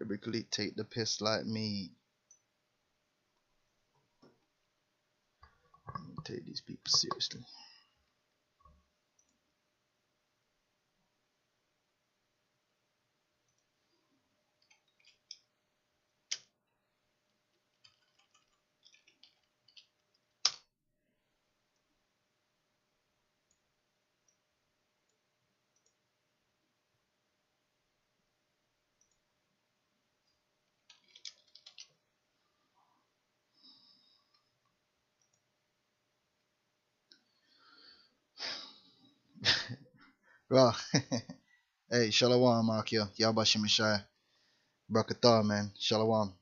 Typically take the piss like me. Take these people seriously. Well, hey, Shalom, Akia, Yabashim Mishai, Brakatah, man, Shalom.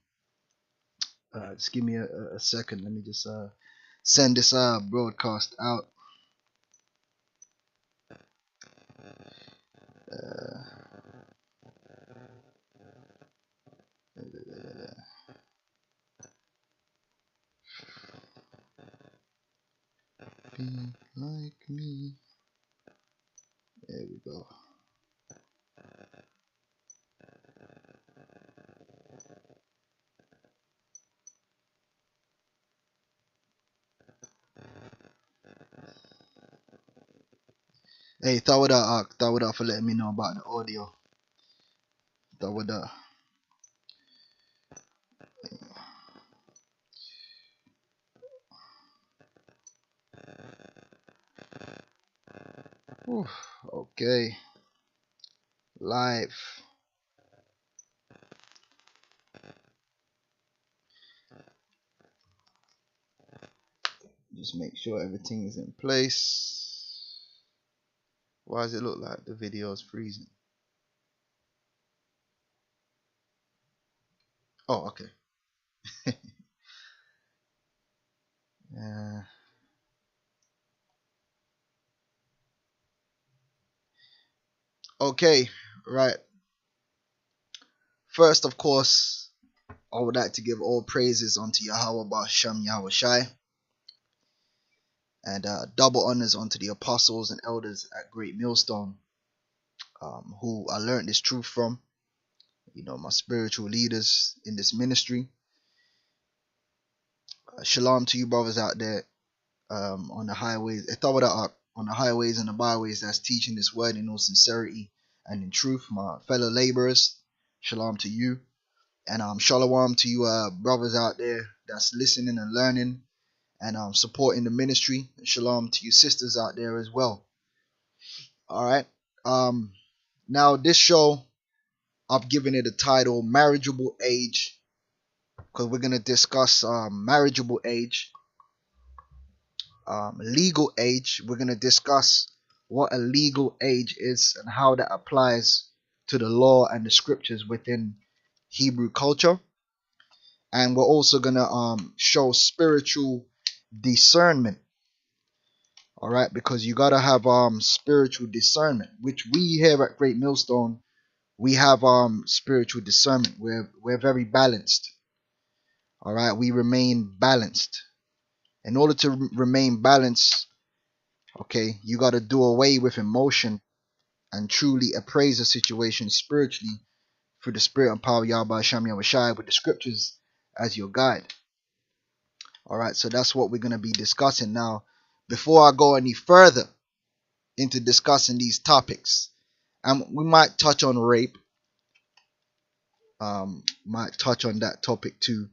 Just give me a second. Let me just send this broadcast out. Be like me. There we go. Hey, Tawada for letting me know about the audio. Tawada. Okay. Live. Just make sure everything is in place. Why does it look like the video is freezing? Oh, okay. Okay, right. First, of course, I would like to give all praises unto Yahweh Ba'Shem Yahweh Shai, and double honors unto the apostles and elders at GreatMillStone, who I learned this truth from. You know, my spiritual leaders in this ministry. Shalom to you brothers out there on the highways. On the highways and the byways that's teaching this word in all sincerity and in truth. My fellow laborers, shalom to you. And shalom to you brothers out there that's listening and learning and supporting the ministry. Shalom to you sisters out there as well. Alright. Now this show, I've given it a title, Marriageable Age, because we're going to discuss marriageable age, legal age. We're going to discuss what a legal age is and how that applies to the law and the scriptures within Hebrew culture. And we're also going to show spiritual discernment. Alright, because you got to have spiritual discernment, which we here at GreatMillStone, we have spiritual discernment. We're very balanced. Alright, we remain balanced. In order to remain balanced, okay, you got to do away with emotion and truly appraise the situation spiritually through the spirit and power of Yahweh Shem Yahweh Shai with the scriptures as your guide. Alright, so that's what we're going to be discussing now. Before I go any further into discussing these topics, we might touch on rape. Might touch on that topic too.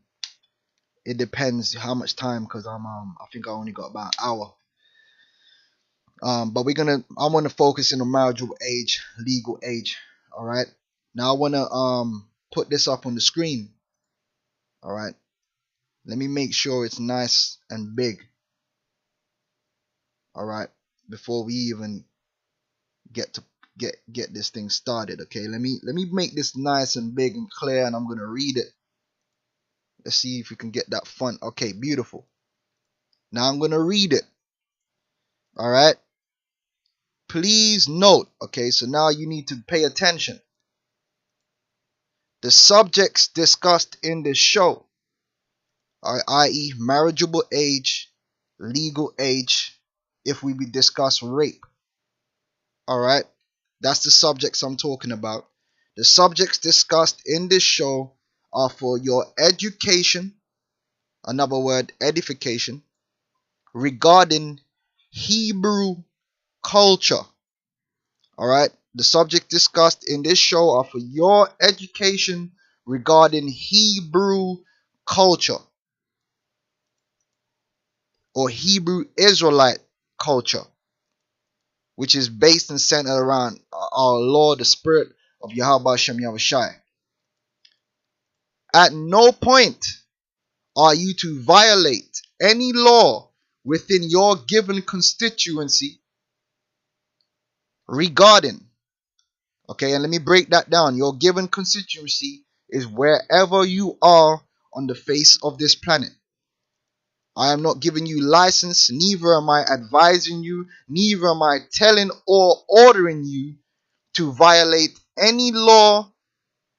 It depends how much time, because I think I only got about an hour. But I want to focus in on marriageable age, legal age. All right. Now I want to put this up on the screen. All right. Let me make sure it's nice and big. All right. Before we even get this thing started. Okay. Let me make this nice and big and clear, and I'm gonna read it. Let's see if we can get that font. Okay. Beautiful. Now I'm gonna read it. All right. Please note, okay, so now you need to pay attention. The subjects discussed in this show are i.e. marriageable age, legal age, if we discuss rape. Alright, that's the subjects I'm talking about. The subjects discussed in this show are for your education, another word, edification, regarding Hebrew culture. Alright? The subjects discussed in this show are for your education regarding Hebrew culture or Hebrew Israelite culture, which is based and centered around our Lord, the Spirit of Yahweh Shem Yahushai. At no point are you to violate any law within your given constituency regarding, okay, and let me break that down. Your given constituency is wherever you are on the face of this planet. I am not giving you license, neither am I advising you, neither am I telling or ordering you to violate any law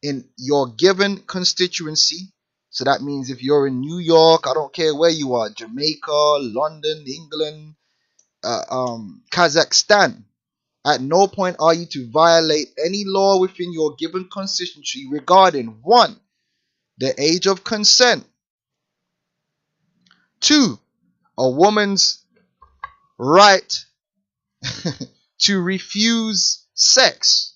in your given constituency. So that means if you're in New York, I don't care where you are, Jamaica, London, England, Kazakhstan, at no point are you to violate any law within your given constituency regarding 1. The age of consent. 2. A woman's right to refuse sex.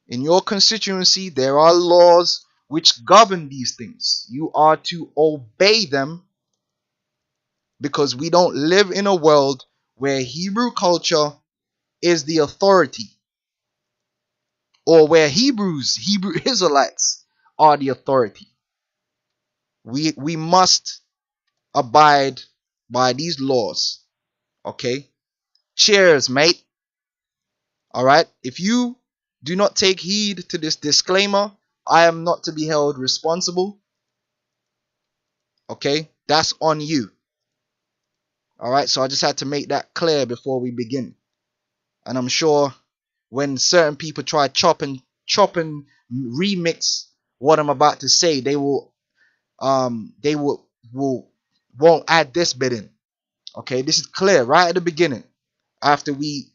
In your constituency, there are laws which govern these things. You are to obey them, because we don't live in a world where Hebrew culture is the authority, or where Hebrew Israelites are the authority. We must abide by these laws. Okay? Cheers, mate. Alright? If you do not take heed to this disclaimer, I am not to be held responsible. Okay? That's on you. Alright? So I just had to make that clear before we begin. And I'm sure when certain people try chop and remix what I'm about to say, they won't add this bit in. Okay? This is clear right at the beginning, after we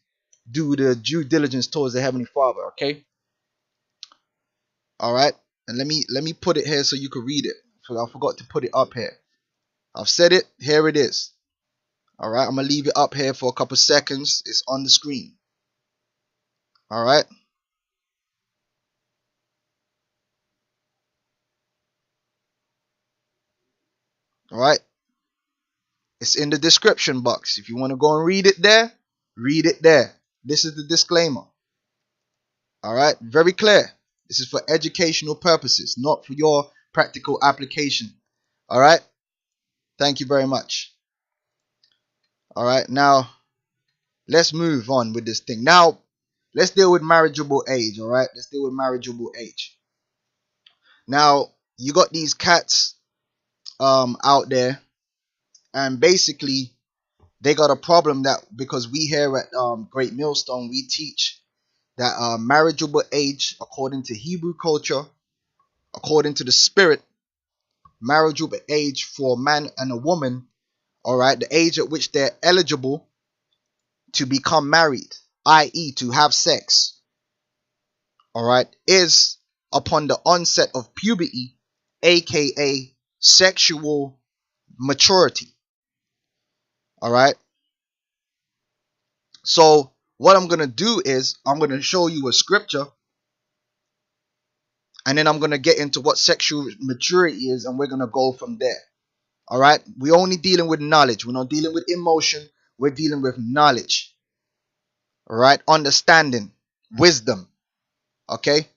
do the due diligence towards the Heavenly Father. Okay? Alright? And let me put it here so you can read it. So I forgot to put it up here. I've said it. Here it is. Alright? I'm going to leave it up here for a couple seconds. It's on the screen. Alright? Alright? It's in the description box. If you want to go and read it there, read it there. This is the disclaimer. Alright? Very clear. This is for educational purposes, not for your practical application. Alright? Thank you very much. Alright, now let's move on with this thing. Now, let's deal with marriageable age. Alright? Let's deal with marriageable age. Now, you got these cats out there, and basically they got a problem that, because we here at GreatMillStone, we teach that marriageable age, according to Hebrew culture, according to the spirit, marriageable age for a man and a woman, alright, the age at which they're eligible to become married, i.e. to have sex, alright, is upon the onset of puberty, aka sexual maturity. Alright? So what I'm going to do is I'm going to show you a scripture, and then I'm going to get into what sexual maturity is, and we're going to go from there. Alright? We're only dealing with knowledge. We're not dealing with emotion. We're dealing with knowledge. Alright? Understanding. Wisdom. Okay?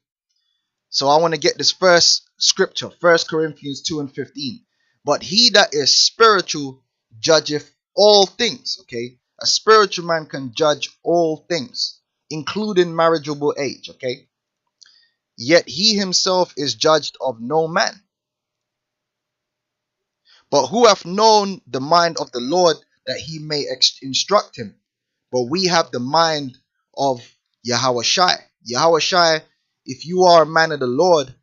So I want to get this first scripture. 1 Corinthians 2:15. But he that is spiritual judgeth all things. Okay? A spiritual man can judge all things, including marriageable age. Okay? Yet he himself is judged of no man. But who hath known the mind of the Lord, that he may instruct him? But we have the mind of Yahushai. Yahushai, if you are a man of the Lord,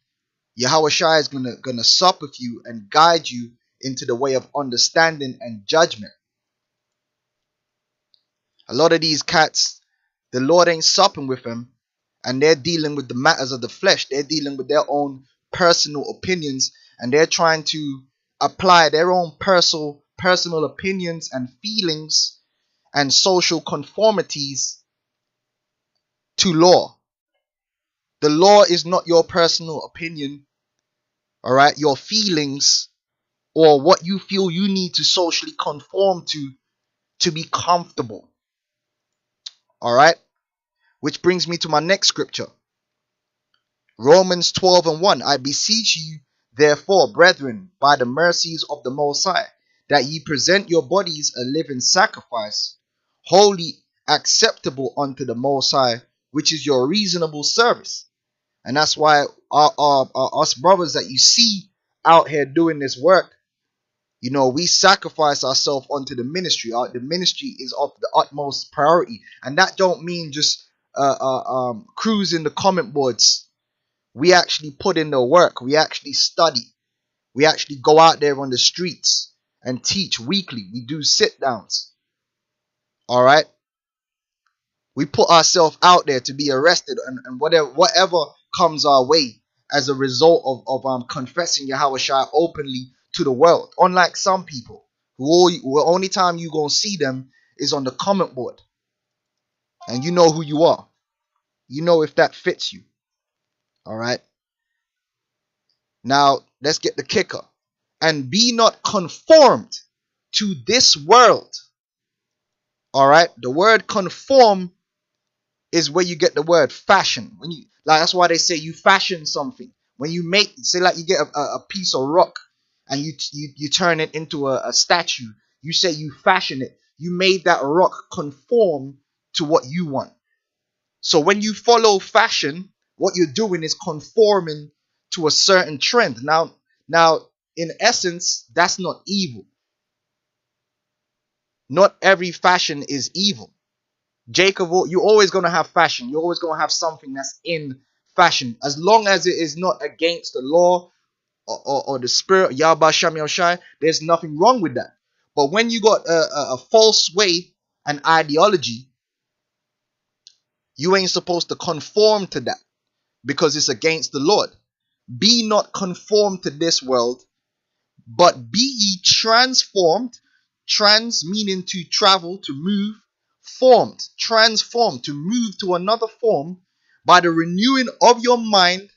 Yahushai is gonna sup with you and guide you into the way of understanding and judgment. A lot of these cats, the Lord ain't supping with them, and they're dealing with the matters of the flesh. They're dealing with their own personal opinions, and they're trying to apply their own personal opinions and feelings and social conformities to law. The law is not your personal opinion, all right, your feelings, or what you feel you need to socially conform to be comfortable. All right, which brings me to my next scripture. Romans 12:1. I beseech you, therefore, brethren, by the mercies of the Most High, that ye present your bodies a living sacrifice, holy, acceptable unto the Most High, which is your reasonable service. And that's why us brothers that you see out here doing this work, you know, we sacrifice ourselves unto the ministry. The ministry is of the utmost priority, and that don't mean just cruising the comment boards. We actually put in the work. We actually study. We actually go out there on the streets and teach weekly. We do sit downs. All right. We put ourselves out there to be arrested, and whatever comes our way as a result of confessing Yahushua openly to the world. Unlike some people who only time you gonna see them is on the comment board, and you know who you are. You know if that fits you. All right. Now let's get the kicker. And be not conformed to this world. All right. The word conform is where you get the word fashion. When you that's why they say you fashion something. When you make, say like you get a piece of rock and you turn it into a statue. You say you fashion it. You made that rock conform to what you want. So when you follow fashion, what you're doing is conforming to a certain trend. Now, in essence, that's not evil. Not every fashion is evil. Jacob, you're always going to have fashion. You're always going to have something that's in fashion. As long as it is not against the law or the spirit, Yahweh Shem Yoshai, there's nothing wrong with that. But when you got a false way and ideology, you ain't supposed to conform to that because it's against the Lord. Be not conformed to this world, but be ye transformed. Trans meaning to travel, to move. Formed, transformed, to move to another form by the renewing of your mind,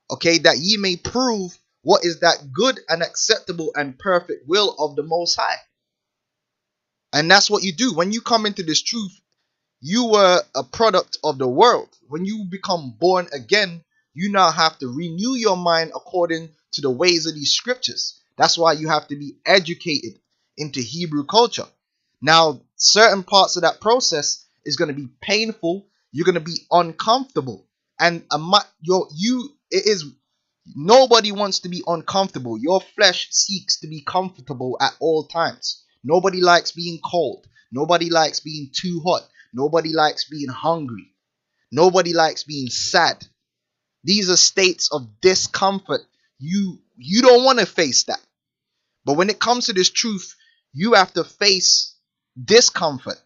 okay, that ye may prove what is that good and acceptable and perfect will of the Most High. And that's what you do. When you come into this truth, you were a product of the world. When you become born again, you now have to renew your mind according to the ways of these scriptures. That's why you have to be educated into Hebrew culture. Now, certain parts of that process is going to be painful. You're going to be uncomfortable. And nobody wants to be uncomfortable. Your flesh seeks to be comfortable at all times. Nobody likes being cold. Nobody likes being too hot. Nobody likes being hungry. Nobody likes being sad. These are states of discomfort. You don't want to face that. But when it comes to this truth, you have to face discomfort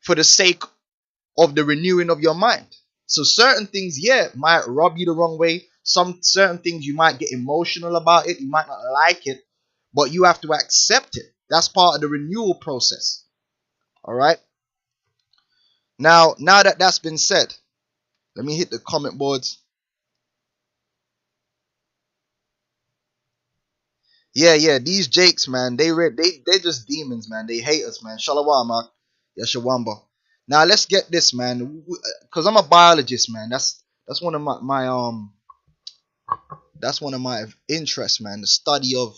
for the sake of the renewing of your mind. So certain things, might rub you the wrong way. Certain things you might get emotional about it. You might not like it, but you have to accept it. That's part of the renewal process. All right. Now that that's been said, let me hit the comment boards. Yeah, these Jakes, man, they're just demons, man. They hate us, man. Shalawam, man. Yashawamba. Now let's get this, man, because I'm a biologist, man. That's one of my that's one of my interests, man. The study of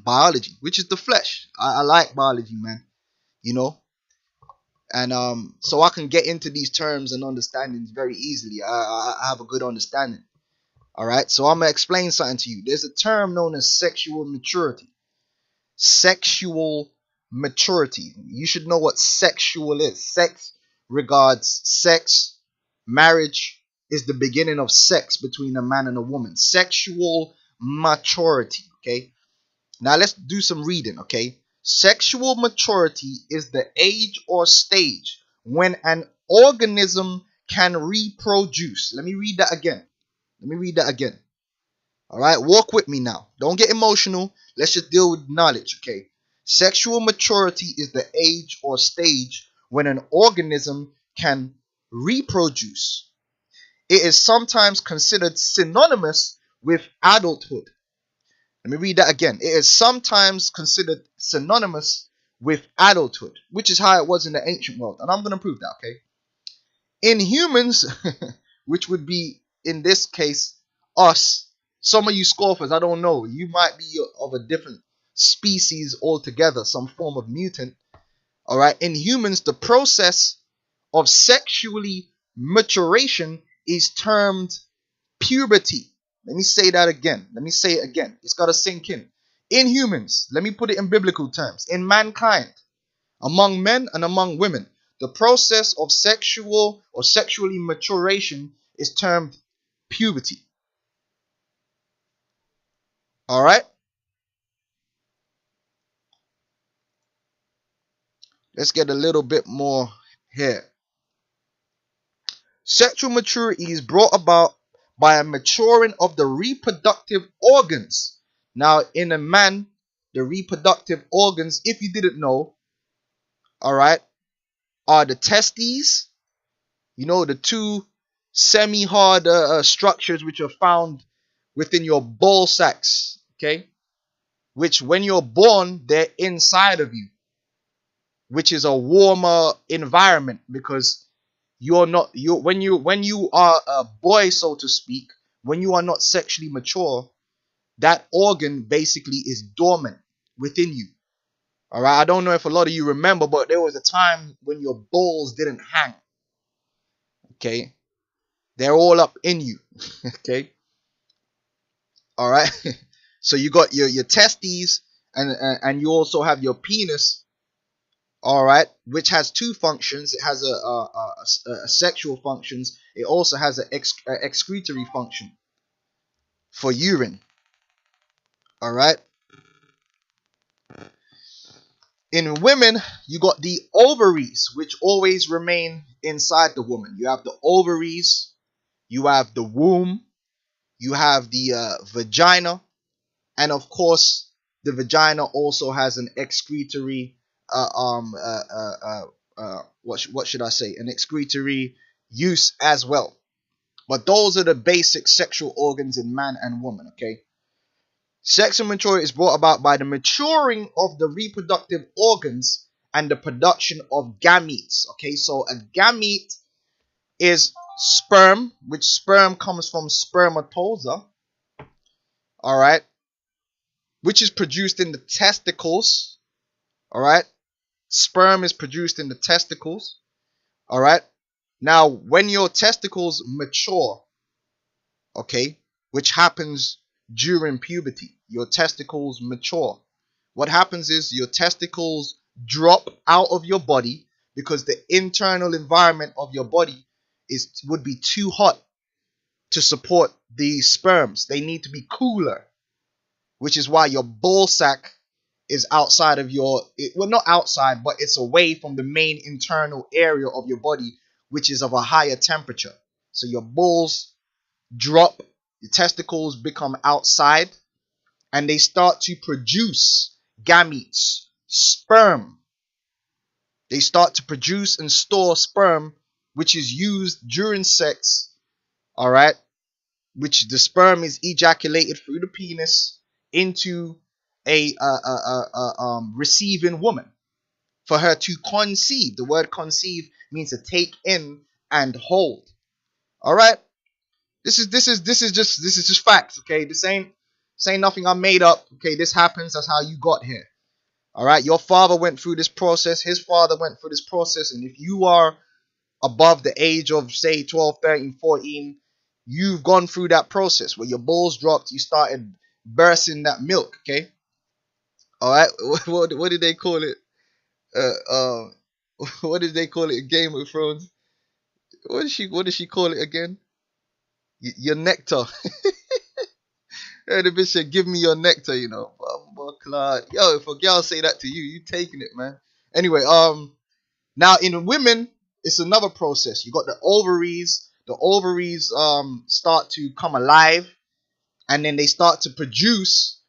biology, which is the flesh. I like biology, man. You know, and so I can get into these terms and understandings very easily. I have a good understanding. All right, so I'm gonna explain something to you. There's a term known as sexual maturity. Sexual maturity. You should know what sexual is. Sex regards sex. Marriage is the beginning of sex between a man and a woman. Sexual maturity. Okay. Now let's do some reading. Okay. Sexual maturity is the age or stage when an organism can reproduce. Let me read that again. All right, walk with me now. Don't get emotional. Let's just deal with knowledge, okay? Sexual maturity is the age or stage when an organism can reproduce. It is sometimes considered synonymous with adulthood. Let me read that again. It is sometimes considered synonymous with adulthood, which is how it was in the ancient world. And I'm going to prove that, okay? In humans, which would be, in this case, us. Some of you scoffers, I don't know. You might be of a different species altogether, some form of mutant. All right. In humans, the process of sexually maturation is termed puberty. Let me say that again. Let me say it again. It's got to sink in. In humans, let me put it in biblical terms. In mankind, among men and among women, the process of sexual or sexually maturation is termed puberty. All right. Let's get a little bit more here. Sexual maturity is brought about by a maturing of the reproductive organs. Now, in a man, the reproductive organs, if you didn't know, all right, are the testes, you know, the two semi-hard structures which are found within your ball sacks, okay, which when you're born, they're inside of you, which is a warmer environment because when you are a boy, so to speak, when you are not sexually mature, that organ basically is dormant within you. All right, I don't know if a lot of you remember, but there was a time when your balls didn't hang. Okay, they're all up in you. Okay, all right. So you got your testes, and you also have your penis. All right, which has two functions. It has a sexual functions. It also has an excretory function for urine. All right. In women, you got the ovaries, which always remain inside the woman. You have the ovaries, you have the womb, you have the vagina, and of course, the vagina also has an excretory what should I say? An excretory use as well. But those are the basic sexual organs in man and woman, okay? Sexual maturity is brought about by the maturing of the reproductive organs and the production of gametes, okay? So a gamete is sperm, which sperm comes from spermatoza, all right? Which is produced in the testicles, all right? Sperm is produced in the testicles. All right. Now, when your testicles mature, okay, which happens during puberty, your testicles mature. What happens is your testicles drop out of your body because the internal environment of your body would be too hot to support these sperms. They need to be cooler, which is why your ball sack is outside of well, not outside, but it's away from the main internal area of your body, which is of a higher temperature. So your balls drop, your testicles become outside, and they start to produce gametes, sperm. They start to produce and store sperm, which is used during sex, all right? Which the sperm is ejaculated through the penis into a receiving woman for her to conceive. The word conceive means to take in and hold. All right, this is just facts. Okay, this ain't nothing I made up. Okay, this happens. That's how you got here. All right, your father went through this process. His father went through this process, and if you are above the age of say 12, 13, 14, you've gone through that process where your balls dropped. You started bursting that milk. Okay. All right, what did they call it? What did they call it in Game of Thrones? What did she call it again? Your nectar. The bitch said, "Give me your nectar," you know. Yo, if a girl say that to you, you taking it, man. Anyway, now in women, it's another process. You got the ovaries. The ovaries start to come alive, and then they start to produce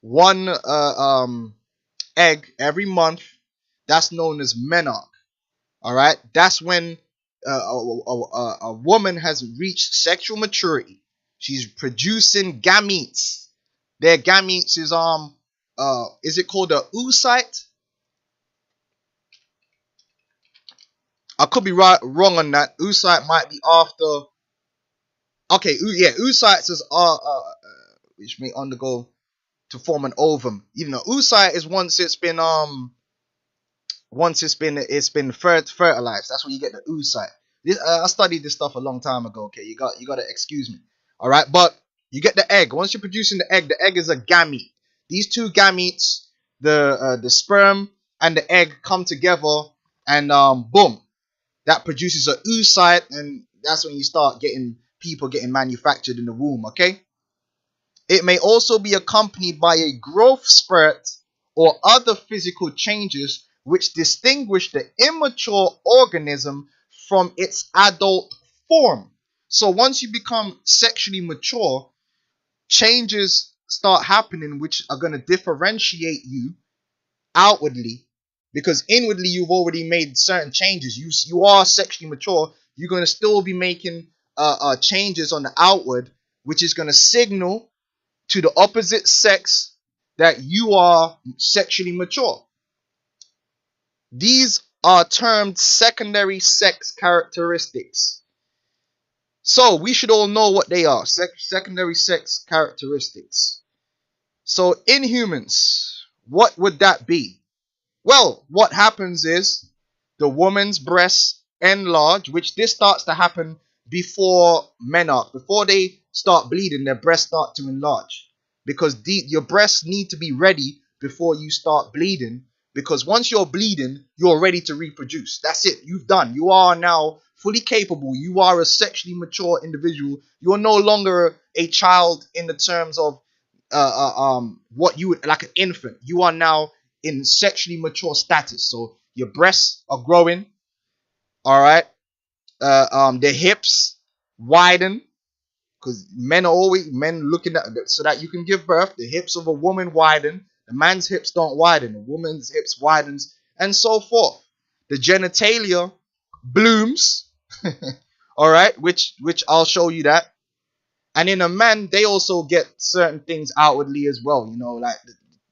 one egg every month. That's known as menarche. All right, that's when a woman has reached sexual maturity. She's producing gametes. Their gametes is it called a oocyte? I could be wrong on that. Oocyte might be after. Okay, yeah, oocytes which may undergo to form an ovum. You know, oocyte is once it's been fertilized. That's when you get the oocyte. I studied this stuff a long time ago. Okay, you got to excuse me. All right, but you get the egg. Once you're producing the egg is a gamete. These two gametes, the sperm and the egg, come together, and boom, that produces a oocyte, and that's when you start getting people getting manufactured in the womb. Okay. It may also be accompanied by a growth spurt or other physical changes which distinguish the immature organism from its adult form. So once you become sexually mature, changes start happening which are going to differentiate you outwardly, because inwardly you've already made certain changes. You are sexually mature. You're going to still be making changes on the outward, which is going to signal to the opposite sex that you are sexually mature. These are termed secondary sex characteristics. So we should all know what they are. Secondary sex characteristics. So in humans, what would that be? Well, what happens is the woman's breasts enlarge, which this starts to happen before menarche. Before they start bleeding, their breasts start to enlarge, because your breasts need to be ready before you start bleeding, because once you're bleeding, you're ready to reproduce. That's it. You've done. You are now fully capable. You are a sexually mature individual. You are no longer a child in the terms of what you would, like an infant. You are now in sexually mature status. So your breasts are growing. All right. The hips widen, because men looking at so that you can give birth. The hips of a woman widen. The man's hips don't widen. The woman's hips widens, and so forth. The genitalia blooms. All right, which I'll show you that. And in a man, they also get certain things outwardly as well. You know, like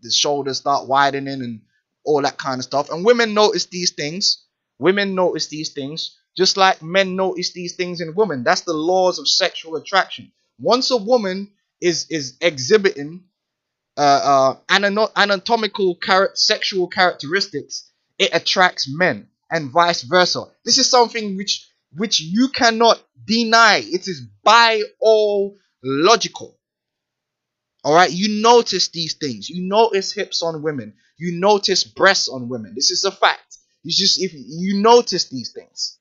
the shoulders start widening and all that kind of stuff. And women notice these things. Women notice these things, just like men notice these things in women. That's the laws of sexual attraction. Once a woman is exhibiting anatomical sexual characteristics, it attracts men, and vice versa. This is something which you cannot deny. It is biological. All right, you notice these things. You notice hips on women. You notice breasts on women. This is a fact. If you notice these things.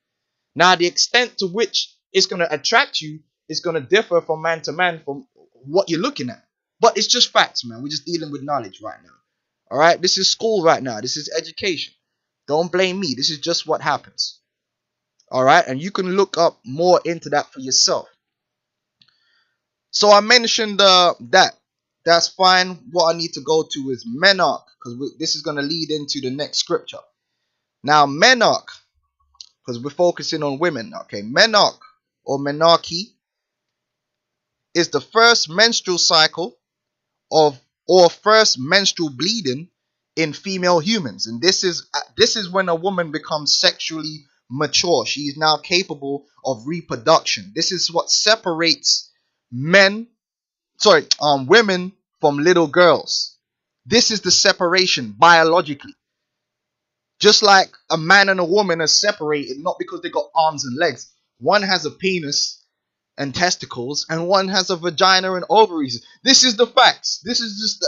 Now, the extent to which it's going to attract you is going to differ from man to man, from what you're looking at. But it's just facts, man. We're just dealing with knowledge right now. All right, this is school right now. This is education. Don't blame me. This is just what happens. All right, and you can look up more into that for yourself. So I mentioned that. That's fine. What I need to go to is menarche, because this is going to lead into the next scripture. Now, menarche, because we're focusing on women. Okay, menarche or menarche is the first menstrual cycle or first menstrual bleeding in female humans, and this is when a woman becomes sexually mature. She is now capable of reproduction. This is what separates women from little girls. This is the separation biologically. Just like a man and a woman are separated, not because they got arms and legs. One has a penis and testicles, and one has a vagina and ovaries. This is the facts. This is just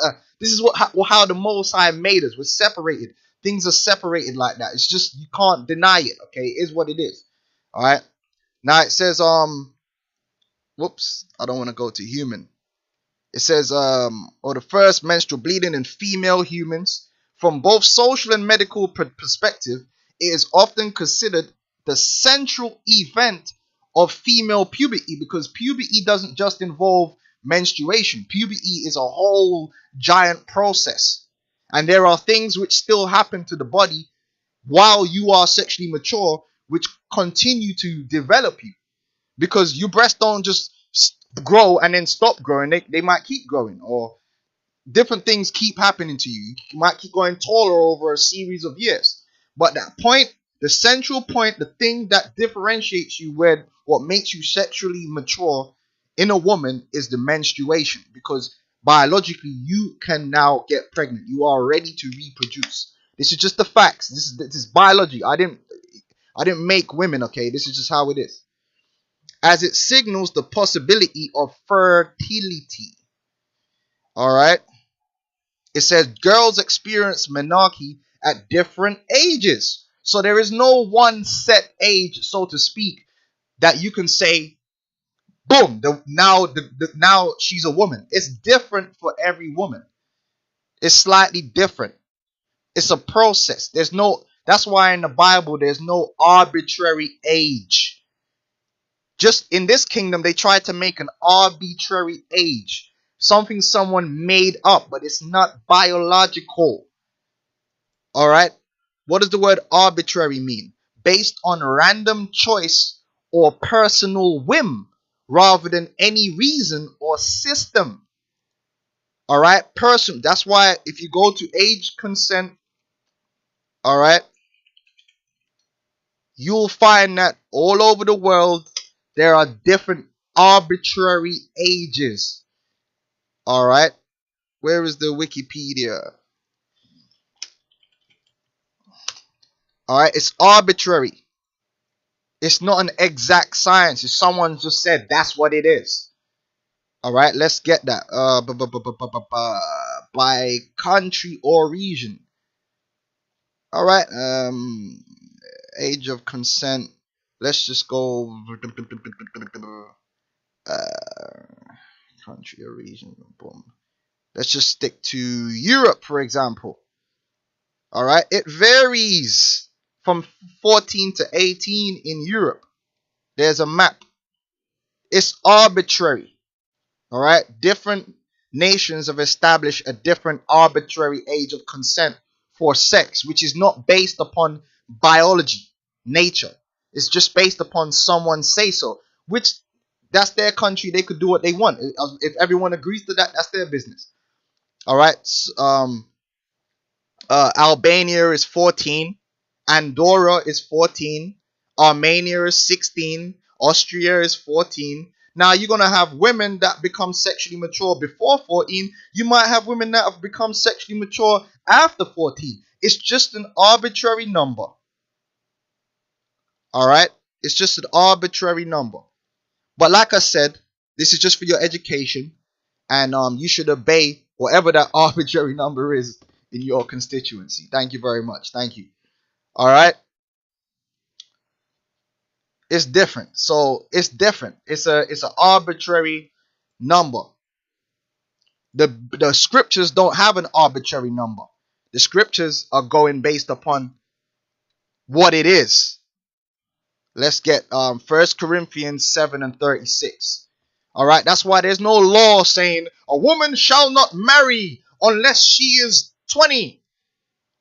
how the Most High made us. We're separated. Things are separated like that. It's just, you can't deny it. Okay, it is what it is. All right. Now it says whoops, I don't want to go to human. It says or the first menstrual bleeding in female humans. From both social and medical perspective, it is often considered the central event of female puberty, because puberty doesn't just involve menstruation. Puberty is a whole giant process, and there are things which still happen to the body while you are sexually mature, which continue to develop you, because your breasts don't just grow and then stop growing. They might keep growing, or different things keep happening to you. You might keep going taller over a series of years. But that point, the central point, the thing that differentiates you, with what makes you sexually mature in a woman, is the menstruation. Because biologically, you can now get pregnant. You are ready to reproduce. This is just the facts. This is biology. I didn't make women, okay? This is just how it is. As it signals the possibility of fertility. All right? It says girls experience menarche at different ages. So there is no one set age, so to speak, that you can say, boom, now she's a woman. It's different for every woman. It's slightly different. It's a process. That's why in the Bible there's no arbitrary age. Just in this kingdom, they try to make an arbitrary age. Something someone made up, but it's not biological. All right? What does the word arbitrary mean? Based on random choice or personal whim, rather than any reason or system. All right? That's why if you go to age consent, all right, you'll find that all over the world there are different arbitrary ages. All right? Where is the Wikipedia? All right, it's arbitrary. It's not an exact science. If someone just said that's what it is. All right, let's get that. By country or region. All right, age of consent. Let's just go country or region. Boom. Let's just stick to Europe, for example. All right, it varies from 14 to 18 in Europe. There's a map. It's arbitrary. All right, different nations have established a different arbitrary age of consent for sex, which is not based upon biology, nature. It's just based upon someone's say so, which that's their country. They could do what they want. If everyone agrees to that, that's their business. All right. Albania is 14. Andorra is 14. Armenia is 16. Austria is 14. Now you're going to have women that become sexually mature before 14. You might have women that have become sexually mature after 14. It's just an arbitrary number. All right? It's just an arbitrary number. But like I said, this is just for your education. And you should obey whatever that arbitrary number is in your constituency. Thank you very much. Thank you. All right? It's different. So it's different. It's an arbitrary number. The scriptures don't have an arbitrary number. The scriptures are going based upon what it is. Let's get 1 Corinthians 7:36. All right, that's why there's no law saying a woman shall not marry unless she is 20,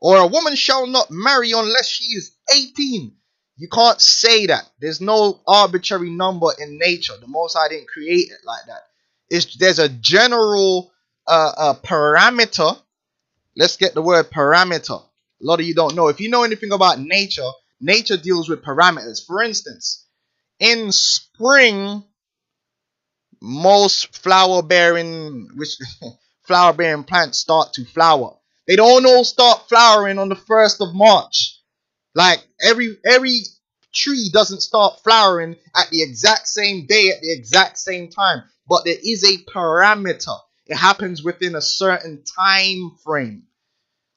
or a woman shall not marry unless she is 18. You can't say that. There's no arbitrary number in nature. The Most High didn't create it like that. There's a general parameter. Let's get the word parameter. A lot of you don't know. If you know anything about nature, nature deals with parameters. For instance, in spring, most flower-bearing plants start to flower. They don't all start flowering on the 1st of March. Like every tree doesn't start flowering at the exact same day at the exact same time. But there is a parameter. It happens within a certain time frame.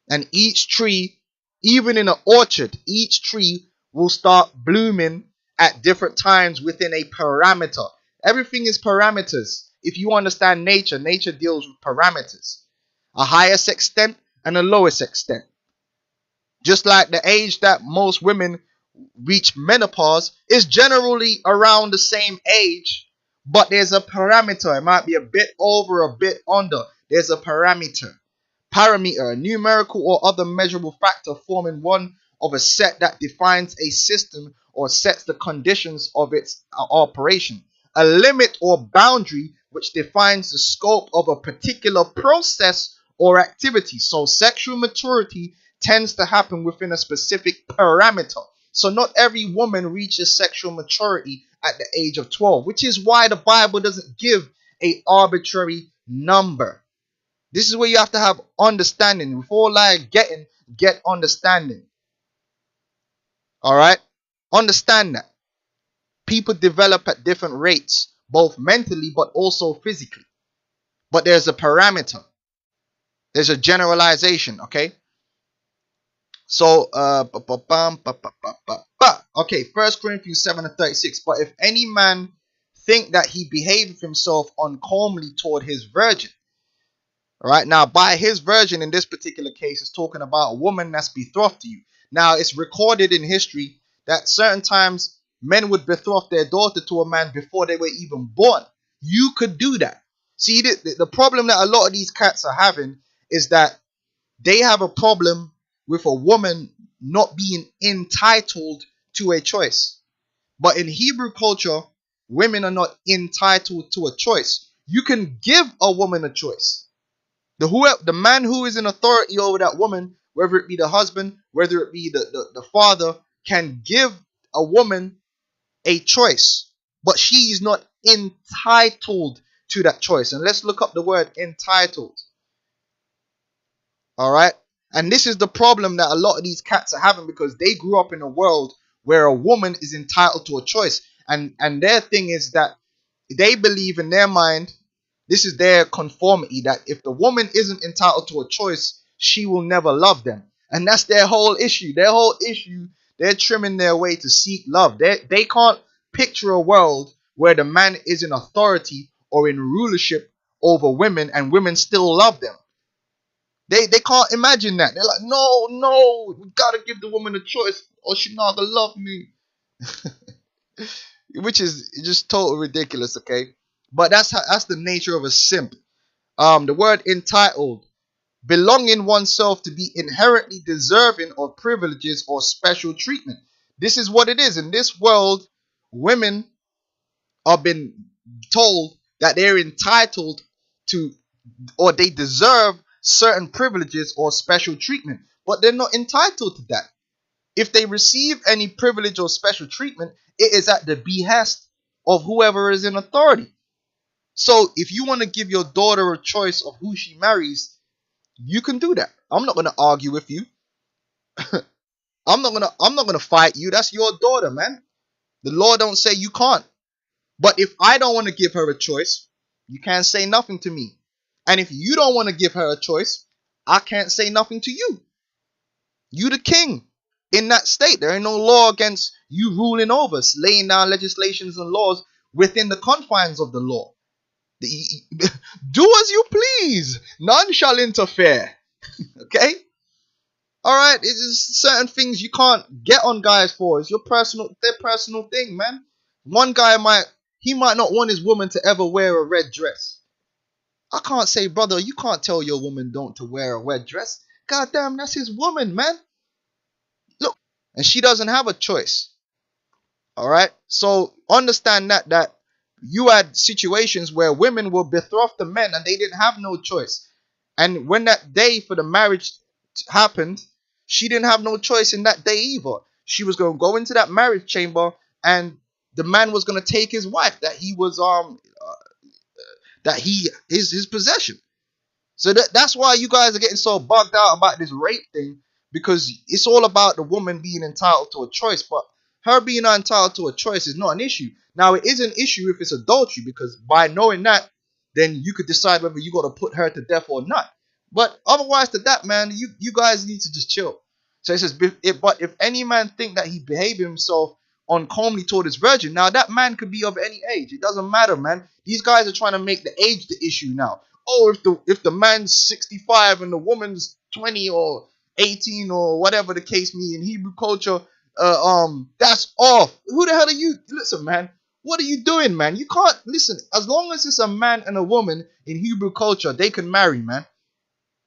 And each tree, even in an orchard, each tree will start blooming at different times within a parameter. Everything is parameters. If you understand nature, nature deals with parameters. A highest extent and a lowest extent. Just like the age that most women reach menopause is generally around the same age, but there's a parameter. It might be a bit over, a bit under. There's a parameter, a numerical or other measurable factor forming one of a set that defines a system or sets the conditions of its operation. A limit or boundary which defines the scope of a particular process or activity. So sexual maturity tends to happen within a specific parameter. So not every woman reaches sexual maturity at the age of 12, which is why the Bible doesn't give an arbitrary number. This is where you have to have understanding. Before get understanding. Alright? Understand that. People develop at different rates, both mentally but also physically. But there's a parameter. There's a generalization, okay? So, okay, 1 Corinthians 7:36. But if any man think that he behaveth himself uncomely toward his virgin. All right, now by his virgin in this particular case is talking about a woman that's betrothed to you. Now, it's recorded in history that certain times men would betroth their daughter to a man before they were even born. You could do that. See, the problem that a lot of these cats are having is that they have a problem with a woman not being entitled to a choice. But in Hebrew culture, women are not entitled to a choice. You can give a woman a choice. The man who is in authority over that woman, whether it be the husband, whether it be the father, can give a woman a choice. But she is not entitled to that choice. And let's look up the word entitled. Alright? And this is the problem that a lot of these cats are having, because they grew up in a world where a woman is entitled to a choice. And their thing is that they believe in their mind, this is their conformity, that if the woman isn't entitled to a choice, she will never love them. And that's their whole issue. They're trimming their way to seek love. They can't picture a world where the man is in authority or in rulership over women and women still love them. They can't imagine that. They're like, no, we gotta give the woman a choice or she's not gonna love me. Which is just totally ridiculous, okay? But that's the nature of a simp. The word entitled, belonging oneself to be inherently deserving of privileges or special treatment. This is what it is. In this world, women are been told that they're entitled to, or they deserve certain privileges or special treatment, but they're not entitled to that. If they receive any privilege or special treatment, it is at the behest of whoever is in authority. So if you want to give your daughter a choice of who she marries, you can do that. I'm not going to argue with you. I'm not going to fight you. That's your daughter, man. The law don't say you can't. But if I don't want to give her a choice, you can't say nothing to me. And if you don't want to give her a choice, I can't say nothing to you. You the king in that state. There ain't no law against you ruling over us, laying down legislations and laws within the confines of the law. Do as you please. None shall interfere. Okay? Alright, it's just certain things you can't get on guys for. It's their personal thing, man. One guy might not want his woman to ever wear a red dress. I can't say, brother, you can't tell your woman don't to wear a red dress. God damn, that's his woman, man. Look, and she doesn't have a choice. Alright? So understand that you had situations where women were betrothed to men and they didn't have no choice. And when that day for the marriage happened, she didn't have no choice in that day either. She was going to go into that marriage chamber and the man was going to take his wife that he was his possession. So that's why you guys are getting so bugged out about this rape thing, because it's all about the woman being entitled to a choice. But her being entitled to a choice is not an issue. Now, it is an issue if it's adultery, because by knowing that, then you could decide whether you got to put her to death or not. But otherwise to that, man, you guys need to just chill. So it says, but if any man think that he behave himself uncomely toward his virgin, now that man could be of any age. It doesn't matter, man. These guys are trying to make the age the issue now. Oh, if the man's 65 and the woman's 20 or 18 or whatever the case may be, in Hebrew culture, that's off. Who the hell are you? Listen, man, what are you doing, man? You can't listen. As long as it's a man and a woman in Hebrew culture, they can marry, man.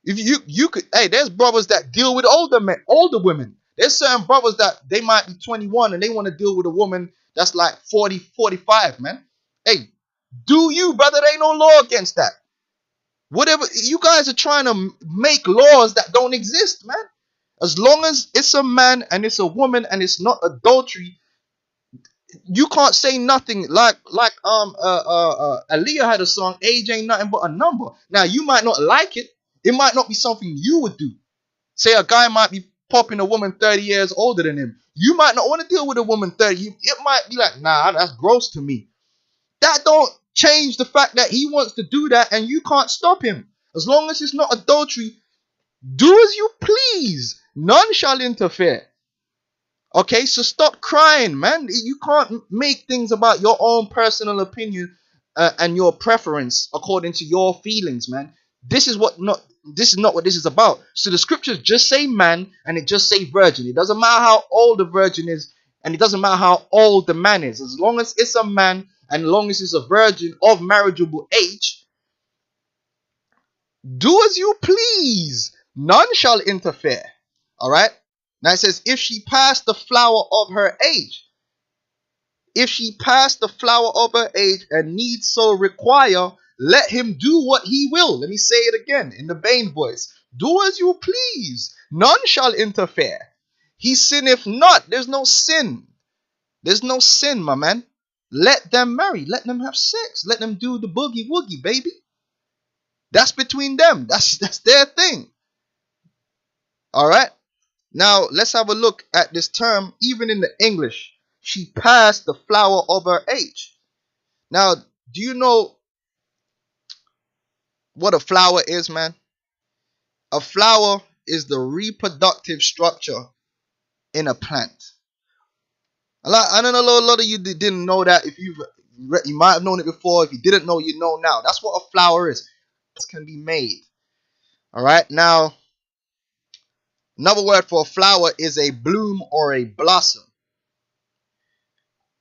If you could, hey, there's brothers that deal with older men, older women. There's certain brothers that they might be 21 and they want to deal with a woman that's like 40, 45, man. Hey, do you, brother? There ain't no law against that. Whatever, you guys are trying to make laws that don't exist, man. As long as it's a man and it's a woman and it's not adultery, you can't say nothing. Like Aaliyah had a song, "Age ain't nothing but a number." Now you might not like it. It might not be something you would do. Say a guy might be popping a woman 30 years older than him. You might not want to deal with a woman 30. It might be like, nah, that's gross to me. That don't change the fact that he wants to do that and you can't stop him. As long as it's not adultery, do as you please. None shall interfere. Okay, so stop crying, man. You can't make things about your own personal opinion and your preference according to your feelings, man. This is not what this is about. So the scriptures just say man and it just say virgin. It doesn't matter how old the virgin is and it doesn't matter how old the man is. As long as it's a man and as long as it's a virgin of marriageable age, do as you please. None shall interfere. All right. Now it says, if she passed the flower of her age. If she passed the flower of her age and needs so require, let him do what he will. Let me say it again in the Bane voice. Do as you please. None shall interfere. He sinneth not. There's no sin. There's no sin, my man. Let them marry. Let them have sex. Let them do the boogie woogie, baby. That's between them. That's their thing. All right. Now, let's have a look at this term, even in the English. She passed the flower of her age. Now, do you know what a flower is, man? A flower is the reproductive structure in a plant. I don't know, a lot of you didn't know that. If you might have known it before. If you didn't know, you know now. That's what a flower is. It can be made. All right. Now, another word for a flower is a bloom or a blossom.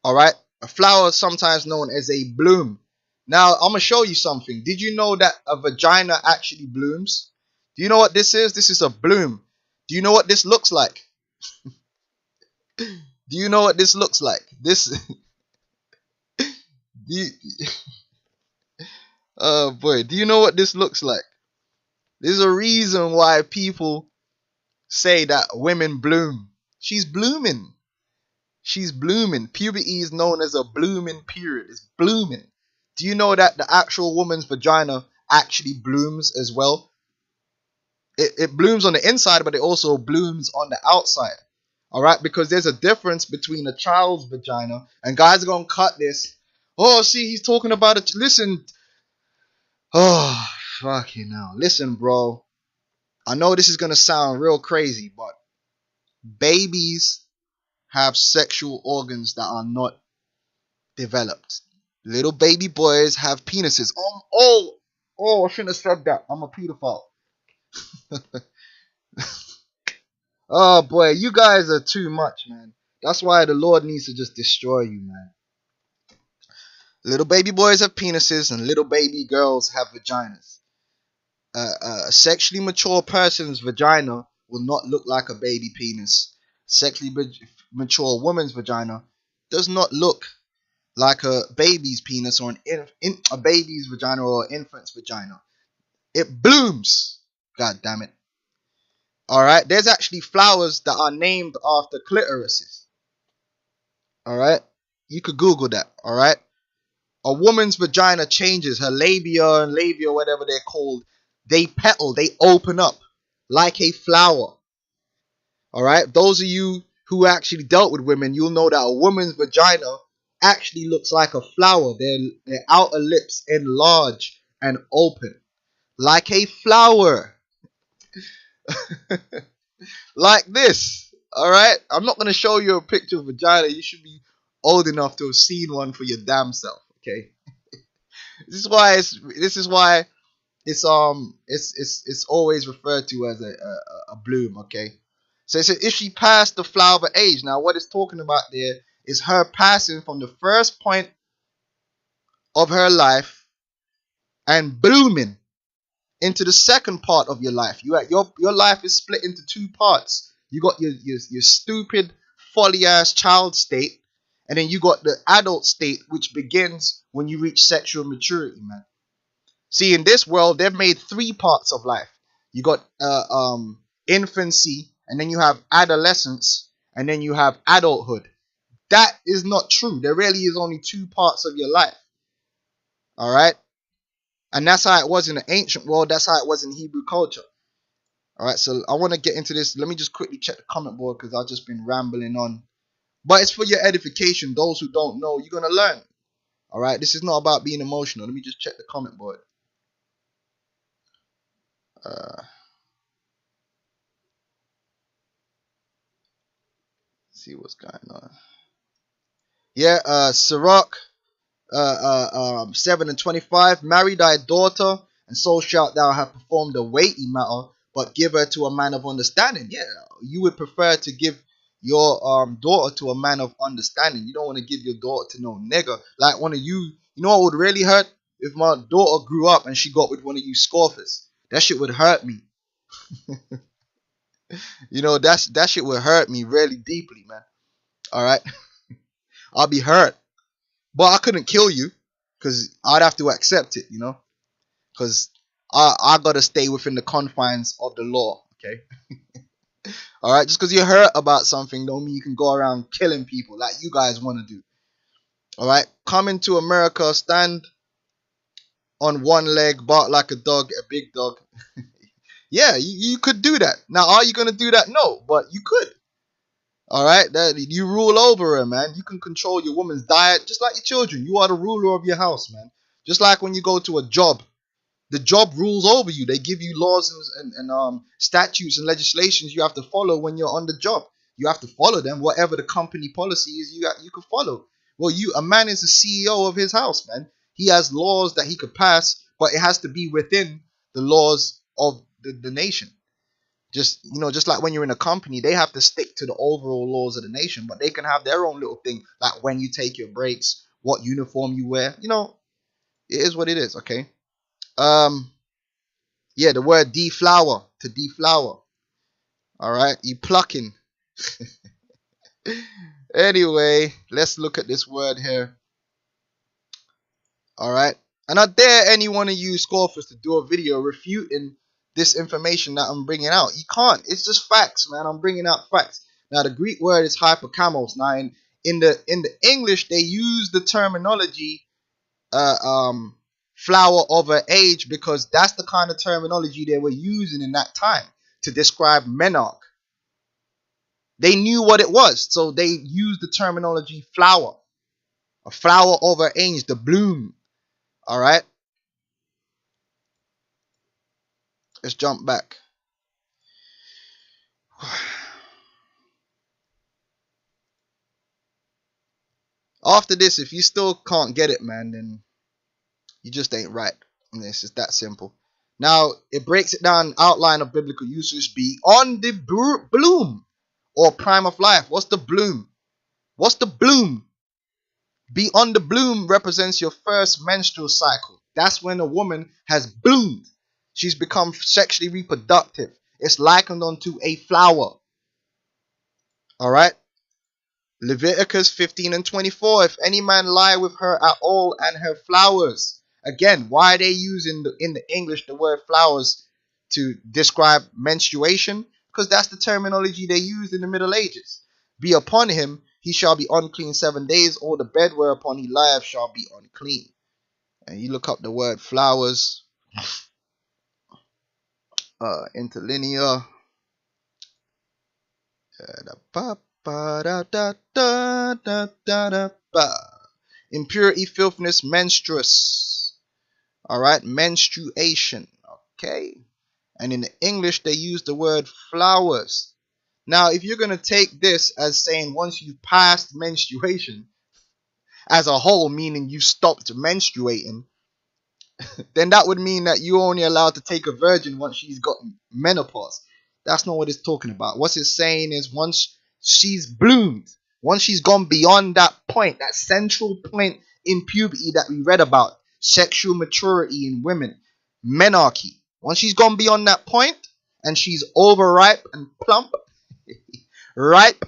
All right. A flower is sometimes known as a bloom. Now, I'm going to show you something. Did you know that a vagina actually blooms? Do you know what this is? This is a bloom. Do you know what this looks like? Do you know what this looks like? This... Oh boy, do you know what this looks like? There's a reason why people say that women bloom. She's blooming. She's blooming. Puberty is known as a blooming period. It's blooming. Do you know that the actual woman's vagina actually blooms as well? It blooms on the inside, but it also blooms on the outside. All right, because there's a difference between a child's vagina, and guys are gonna cut this. Oh, see, he's talking about it. Listen. Oh, fucking hell. Listen, bro. I know this is gonna sound real crazy, but babies have sexual organs that are not developed. Little baby boys have penises. I shouldn't have said that. I'm a pedophile. Oh boy, you guys are too much, man. That's why the Lord needs to just destroy you, man. Little baby boys have penises and little baby girls have vaginas. A sexually mature person's vagina will not look like a baby penis. Sexually mature woman's vagina does not look like a baby's penis or a baby's vagina or an infant's vagina. It blooms. God damn it. Alright, there's actually flowers that are named after clitorises. Alright, you could Google that. Alright, a woman's vagina changes. Her labia and labia, whatever they're called, they petal, they open up like a flower. Alright, those of you who actually dealt with women, you'll know that a woman's vagina actually looks like a flower. Their outer lips enlarge and open like a flower. Like this. Alright, I'm not going to show you a picture of vagina. You should be old enough to have seen one for your damn self. Okay. This is why it's always referred to as a bloom. Okay. So it says, if she passed the flower age. Now what it's talking about there is her passing from the first point of her life and blooming into the second part of your life. Your life is split into two parts. You got your stupid folly ass child state, and then you got the adult state, which begins when you reach sexual maturity, man. See, in this world, they've made three parts of life. You got infancy, and then you have adolescence, and then you have adulthood. That is not true. There really is only two parts of your life. All right? And that's how it was in the ancient world. That's how it was in Hebrew culture. All right, so I want to get into this. Let me just quickly check the comment board because I've just been rambling on. But it's for your edification. Those who don't know, you're going to learn. All right, this is not about being emotional. Let me just check the comment board. See what's going on. Yeah, Sirach 7:25. Marry thy daughter, and so shalt thou have performed a weighty matter, but give her to a man of understanding. Yeah, you would prefer to give your daughter to a man of understanding. You don't want to give your daughter to no nigger. Like one of you. You know what would really hurt? If my daughter grew up and she got with one of you scoffers. That shit would hurt me. You know, that shit would hurt me really deeply, man. All right. I'll be hurt. But I couldn't kill you because I'd have to accept it, you know, because I got to stay within the confines of the law. Okay. All right. Just because you're hurt about something don't mean you can go around killing people like you guys want to do. All right. Coming to America, stand on one leg, bark like a dog, a big dog. Yeah, you could do that. Now, are you going to do that? No, but you could. All right, that you rule over her, man. You can control your woman's diet just like your children. You are the ruler of your house, man. Just like when you go to a job, the job rules over you. They give you laws and statutes and legislations you have to follow when you're on the job. You have to follow them. Whatever the company policy is, you can follow. Well, a man is the CEO of his house, man. He has laws that he could pass, but it has to be within the laws of the nation. Just like when you're in a company, they have to stick to the overall laws of the nation, but they can have their own little thing, like when you take your breaks, what uniform you wear. You know, it is what it is, okay? Yeah, the word deflower, to deflower. All right, you plucking. Anyway, let's look at this word here. All right, and I dare any one of you scoffers to do a video refuting this information that I'm bringing out. You can't. It's just facts, man. I'm bringing out facts. Now, the Greek word is hyperkamos. Now, in the English, they use the terminology flower of her age because that's the kind of terminology they were using in that time to describe menarche. They knew what it was, so they used the terminology flower. A flower of her age, the bloom. All right? Let's jump back. After this, if you still can't get it, man, then you just ain't right. And it's just that simple. Now, it breaks it down. Outline of biblical usage be on the bloom or prime of life. What's the bloom? What's the bloom? Be on the bloom represents your first menstrual cycle. That's when a woman has bloomed. She's become sexually reproductive. It's likened onto a flower. All right? Leviticus 15:24. If any man lie with her at all and her flowers. Again, why are they using in the English the word flowers to describe menstruation? Because that's the terminology they used in the Middle Ages. Be upon him, he shall be unclean 7 days, or the bed whereupon he lieth shall be unclean. And you look up the word flowers, interlinear. Impurity, filthiness, menstruous. Alright, menstruation. Okay. And in the English, they use the word flowers. Now, if you're going to take this as saying once you've passed menstruation as a whole, meaning you stopped menstruating, then that would mean that you're only allowed to take a virgin once she's got menopause. That's not what it's talking about. What it's saying is once she's bloomed, once she's gone beyond that point, that central point in puberty that we read about, sexual maturity in women, menarche. Once she's gone beyond that point and she's overripe and plump, ripe,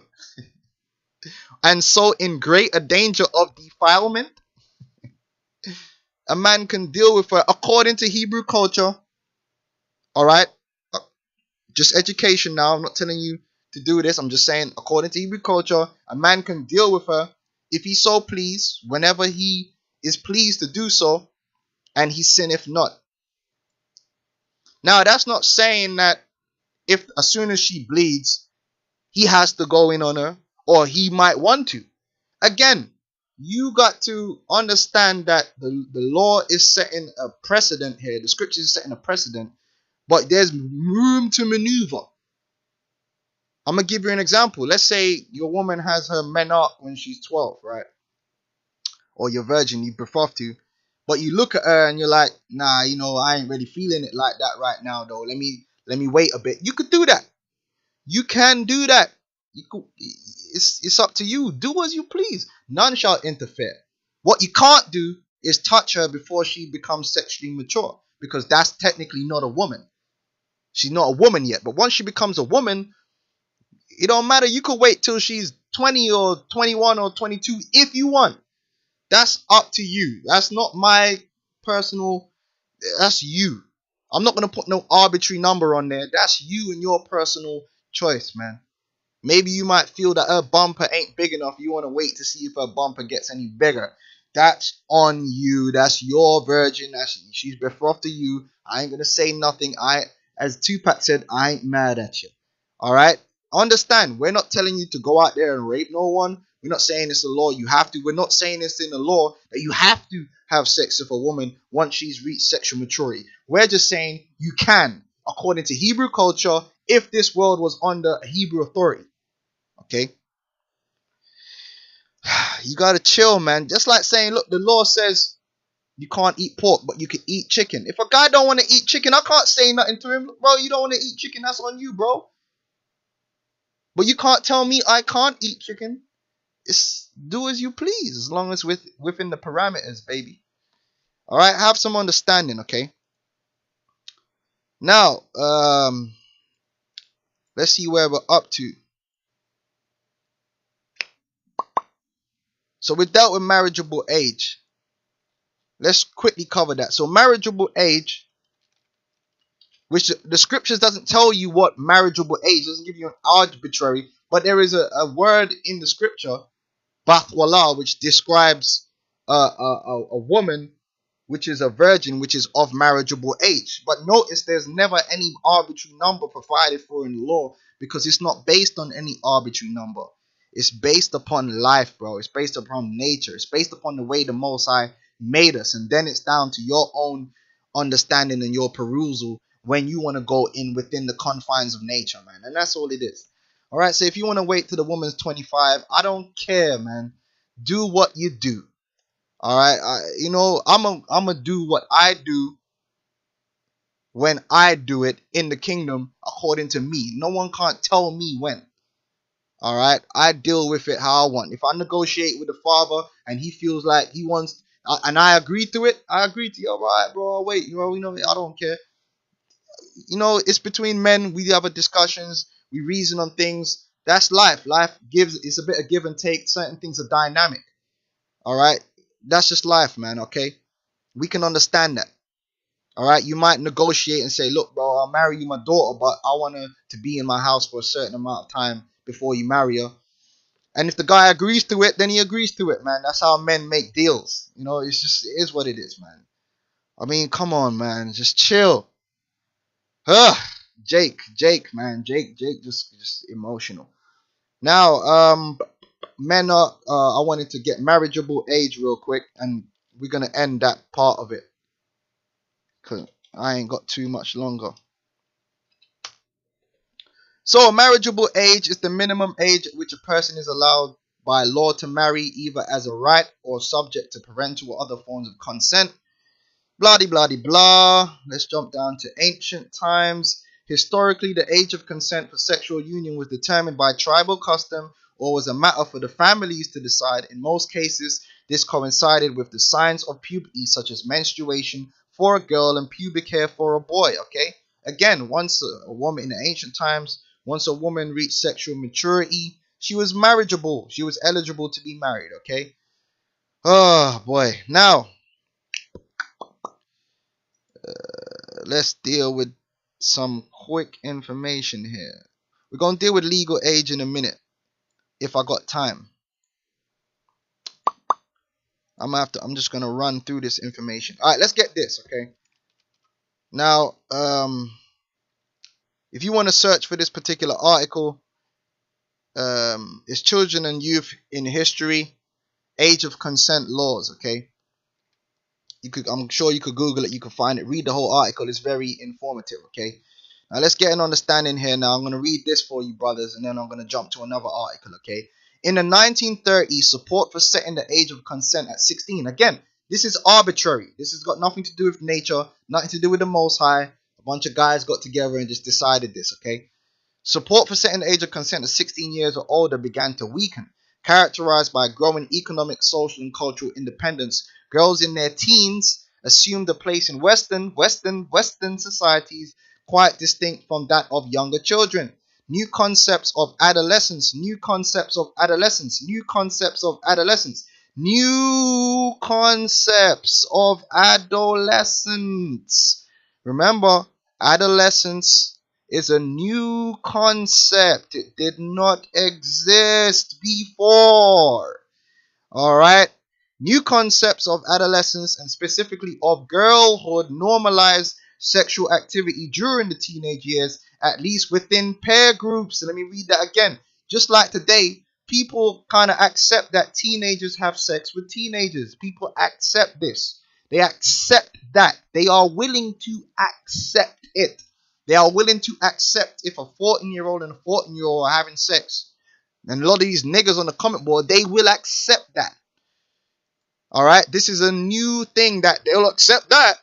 and so in greater danger of defilement, a man can deal with her according to Hebrew culture. All right, just education now. I'm not telling you to do this. I'm just saying, according to Hebrew culture, a man can deal with her if he so please, whenever he is pleased to do so, and he sinneth not. Now, that's not saying that if as soon as she bleeds, he has to go in on her, or he might want to. Again, you got to understand that the law is setting a precedent here. The scripture is setting a precedent, but there's room to maneuver. I'm going to give you an example. Let's say your woman has her menarche when she's 12, right? Or you're virgin, you betrothed to. But you look at her and you're like, nah, you know, I ain't really feeling it like that right now, though. Let me wait a bit. You could do that. You can do that. You could, it's up to you. Do as you please. None shall interfere. What you can't do is touch her before she becomes sexually mature, because that's technically not a woman. She's not a woman yet. But once she becomes a woman, it don't matter. You could wait till she's 20 or 21 or 22 if you want. That's up to you. That's not my personal. That's you. I'm not going to put no arbitrary number on there. That's you and your personal choice, man. Maybe you might feel that her bumper ain't big enough. You want to wait to see if her bumper gets any bigger. That's on you. That's your virgin. She's betrothed to you. I ain't going to say nothing. As Tupac said, I ain't mad at you. All right? Understand, we're not telling you to go out there and rape no one. We're not saying it's a law you have to. We're not saying it's in the law that you have to have sex with a woman once she's reached sexual maturity. We're just saying you can, according to Hebrew culture, if this world was under Hebrew authority. Okay? You gotta chill, man. Just like saying, look, the law says you can't eat pork, but you can eat chicken. If a guy don't want to eat chicken, I can't say nothing to him. Bro, you don't want to eat chicken, that's on you, bro. But you can't tell me I can't eat chicken. It's do as you please, as long as within the parameters, baby. All right, have some understanding, okay? Now, let's see where we're up to. So we dealt with marriageable age. Let's quickly cover that. So marriageable age, which the scriptures doesn't tell you what marriageable age, doesn't give you an arbitrary, but there is a word in the scripture, Bathwallah, which describes a woman which is a virgin, which is of marriageable age. But notice there's never any arbitrary number provided for in the law, because it's not based on any arbitrary number. It's based upon life, bro. It's based upon nature. It's based upon the way the Most High made us. And then it's down to your own understanding and your perusal when you want to go in within the confines of nature, man. And that's all it is. All right, so if you want to wait till the woman's 25, I don't care, man. Do what you do. All right, I'm gonna do what I do when I do it in the kingdom according to me. No one can't tell me when. All right, I deal with it how I want. If I negotiate with the father and he feels like he wants, and I agree to it, I agree to it. All right, bro. Wait, I don't care. It's between men. We have a discussions. We reason on things. That's life. Life it's a bit of give and take. Certain things are dynamic. All right. That's just life, man, okay? We can understand that. All right? You might negotiate and say, look, bro, I'll marry you my daughter, but I want her to be in my house for a certain amount of time before you marry her. And if the guy agrees to it, then he agrees to it, man. That's how men make deals. It is what it is, man. I mean, come on, man. Just chill. Jake, man. Jake just emotional. Now, men are, I wanted to get marriageable age real quick, and we're going to end that part of it, because I ain't got too much longer. So a marriageable age is the minimum age at which a person is allowed by law to marry, either as a right or subject to parental or other forms of consent. Blah, blah, blah, blah. Let's jump down to ancient times. Historically, the age of consent for sexual union was determined by tribal custom or was a matter for the families to decide. In most cases, this coincided with the signs of puberty, such as menstruation for a girl and pubic hair for a boy. Okay, again, once a woman in the ancient times, once a woman reached sexual maturity, she was marriageable. She was eligible to be married. Okay. Oh boy. Now, let's deal with some quick information here. We're gonna deal with legal age in a minute, if I got time. I'm just gonna run through this information. All right, let's get this. Okay. Now, if you want to search for this particular article, it's Children and Youth in History, Age of Consent Laws. Okay. I'm sure you could Google it. You can find it. Read the whole article. It's very informative. Okay. Now let's get an understanding here. Now I'm going to read this for you, brothers, and then I'm going to jump to another article. Okay. In the 1930s, support for setting the age of consent at 16. Again, this is arbitrary. This has got nothing to do with nature, nothing to do with the Most High. A bunch of guys got together and just decided this. Okay. Support for setting the age of consent at 16 years or older began to weaken, characterized by growing economic, social, and cultural independence. Girls in their teens assumed a place in Western societies quite distinct from that of younger children. New concepts of adolescence. Remember, adolescence is a new concept. It did not exist before. All right. New concepts of adolescence and specifically of girlhood normalize sexual activity during the teenage years, at least within peer groups. And let me read that again. Just like today, people kind of accept that teenagers have sex with teenagers. People accept this. They accept that. They are willing to accept it. They are willing to accept if a 14-year-old and a 14-year-old are having sex. And a lot of these niggas on the comment board, they will accept that. All right, this is a new thing that they'll accept that.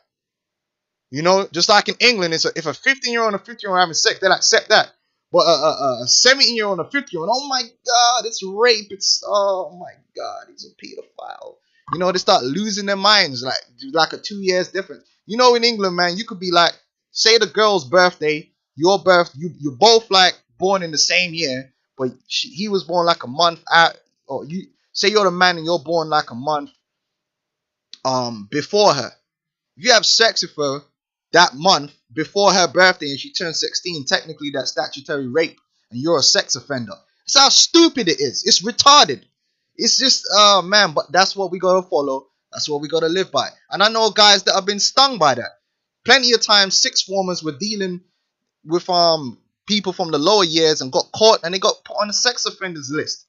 You know, just like in England, if a 15-year-old and a 15-year-old are having sex, they'll accept that. But a 17-year-old and a 50-year-old, oh my God, it's rape. Oh my God, he's a pedophile. You know, they start losing their minds like a 2 years difference. You know, in England, man, you could be like, say the girl's birthday, your birth, you're both like born in the same year, but he was born like a month out, or you say you're the man and you're born like a month before her. If you have sex with her that month before her birthday and she turns 16, technically that's statutory rape and you're a sex offender. That's how stupid it is. It's retarded. It's just, man, but that's what we gotta follow. That's what we gotta live by. And I know guys that have been stung by that. Plenty of times, sixth formers were dealing with people from the lower years and got caught and they got put on a sex offenders list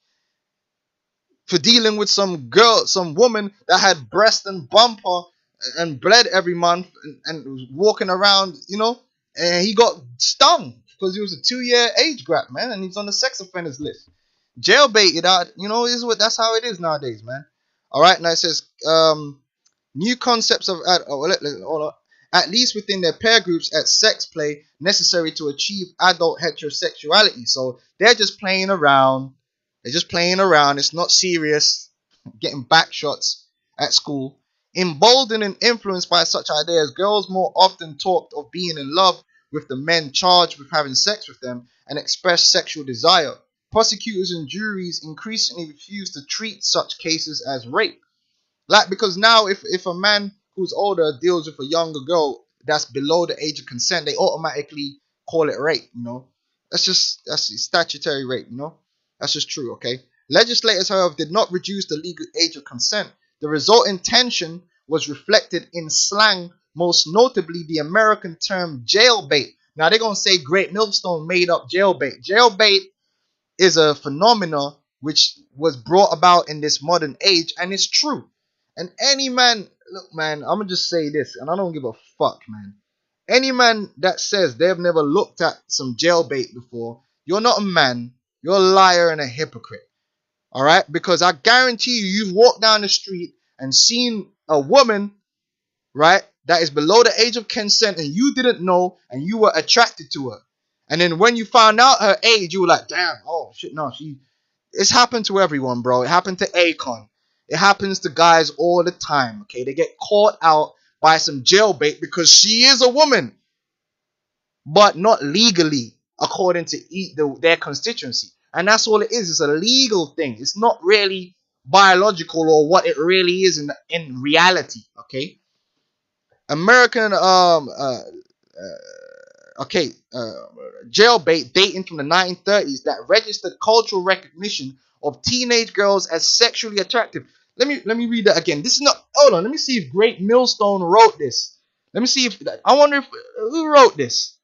for dealing with some girl, some woman that had breast and bumper and bled every month and was walking around, you know, and he got stung because he was a 2-year age gap, man, and he's on the sex offenders list. Jailbaited out, you know, that's how it is nowadays, man. All right, now it says new concepts of at least within their peer groups at sex play necessary to achieve adult heterosexuality. So they're just playing around. They're just playing around. It's not serious. Getting back shots at school. Emboldened and influenced by such ideas, girls more often talked of being in love with the men charged with having sex with them and expressed sexual desire. Prosecutors and juries increasingly refused to treat such cases as rape. Like, because now if a man who's older deals with a younger girl that's below the age of consent, they automatically call it rape, you know. That's statutory rape, you know. That's just true, okay? Legislators, however, did not reduce the legal age of consent. The resulting tension was reflected in slang, most notably the American term jailbait. Now, they're going to say GreatMillStone made up jailbait. Jailbait is a phenomenon which was brought about in this modern age, and it's true. And any man, look, man, I'm going to just say this, and I don't give a fuck, man. Any man that says they've never looked at some jailbait before, you're not a man. You're a liar and a hypocrite. All right? Because I guarantee you've walked down the street and seen a woman, right, that is below the age of consent and you didn't know and you were attracted to her. And then when you found out her age, you were like, damn, oh shit, no, it's happened to everyone, bro. It happened to Akon. It happens to guys all the time, okay? They get caught out by some jailbait because she is a woman, but not legally according to their constituency. And that's all it is. It's a legal thing. It's not really biological or what it really is in reality, okay? American jailbait dating from the 1930s that registered cultural recognition of teenage girls as sexually attractive. Let me read that again. This is not. Hold on. Let me see if GreatMillStone wrote this. Let me see if I wonder if who wrote this.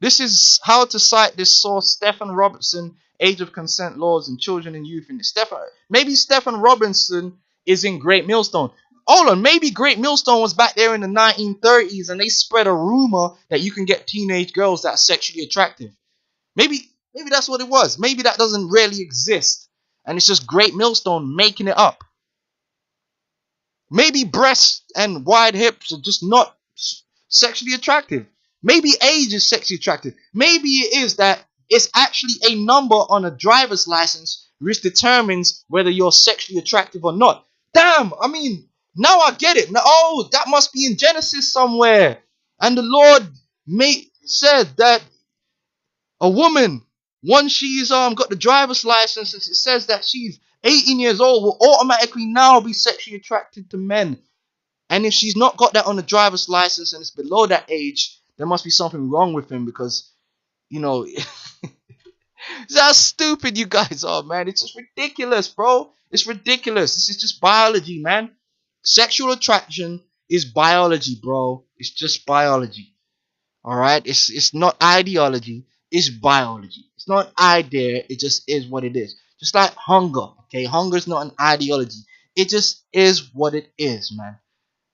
This is how to cite this source. Stephen Robertson, Age of Consent Laws and Children and Youth. And maybe Stephen Robinson is in GreatMillStone. Hold on, maybe GreatMillStone was back there in the 1930s and they spread a rumor that you can get teenage girls that are sexually attractive. Maybe that's what it was. Maybe that doesn't really exist. And it's just GreatMillStone making it up. Maybe breasts and wide hips are just not sexually attractive. Maybe age is sexually attractive. Maybe it is that it's actually a number on a driver's license which determines whether you're sexually attractive or not. Damn, I mean, now I get it. Now, oh, that must be in Genesis somewhere. And the Lord said that a woman, once she's got the driver's license, it says that she's 18 years old, will automatically now be sexually attracted to men. And if she's not got that on the driver's license and it's below that age, there must be something wrong with him because, you know, that's how stupid you guys are, man. It's just ridiculous, bro. It's ridiculous. This is just biology, man. Sexual attraction is biology, bro. It's just biology. Alright? It's not ideology. It's biology. It's not an idea. It just is what it is. Just like hunger. Okay? Hunger is not an ideology. It just is what it is, man.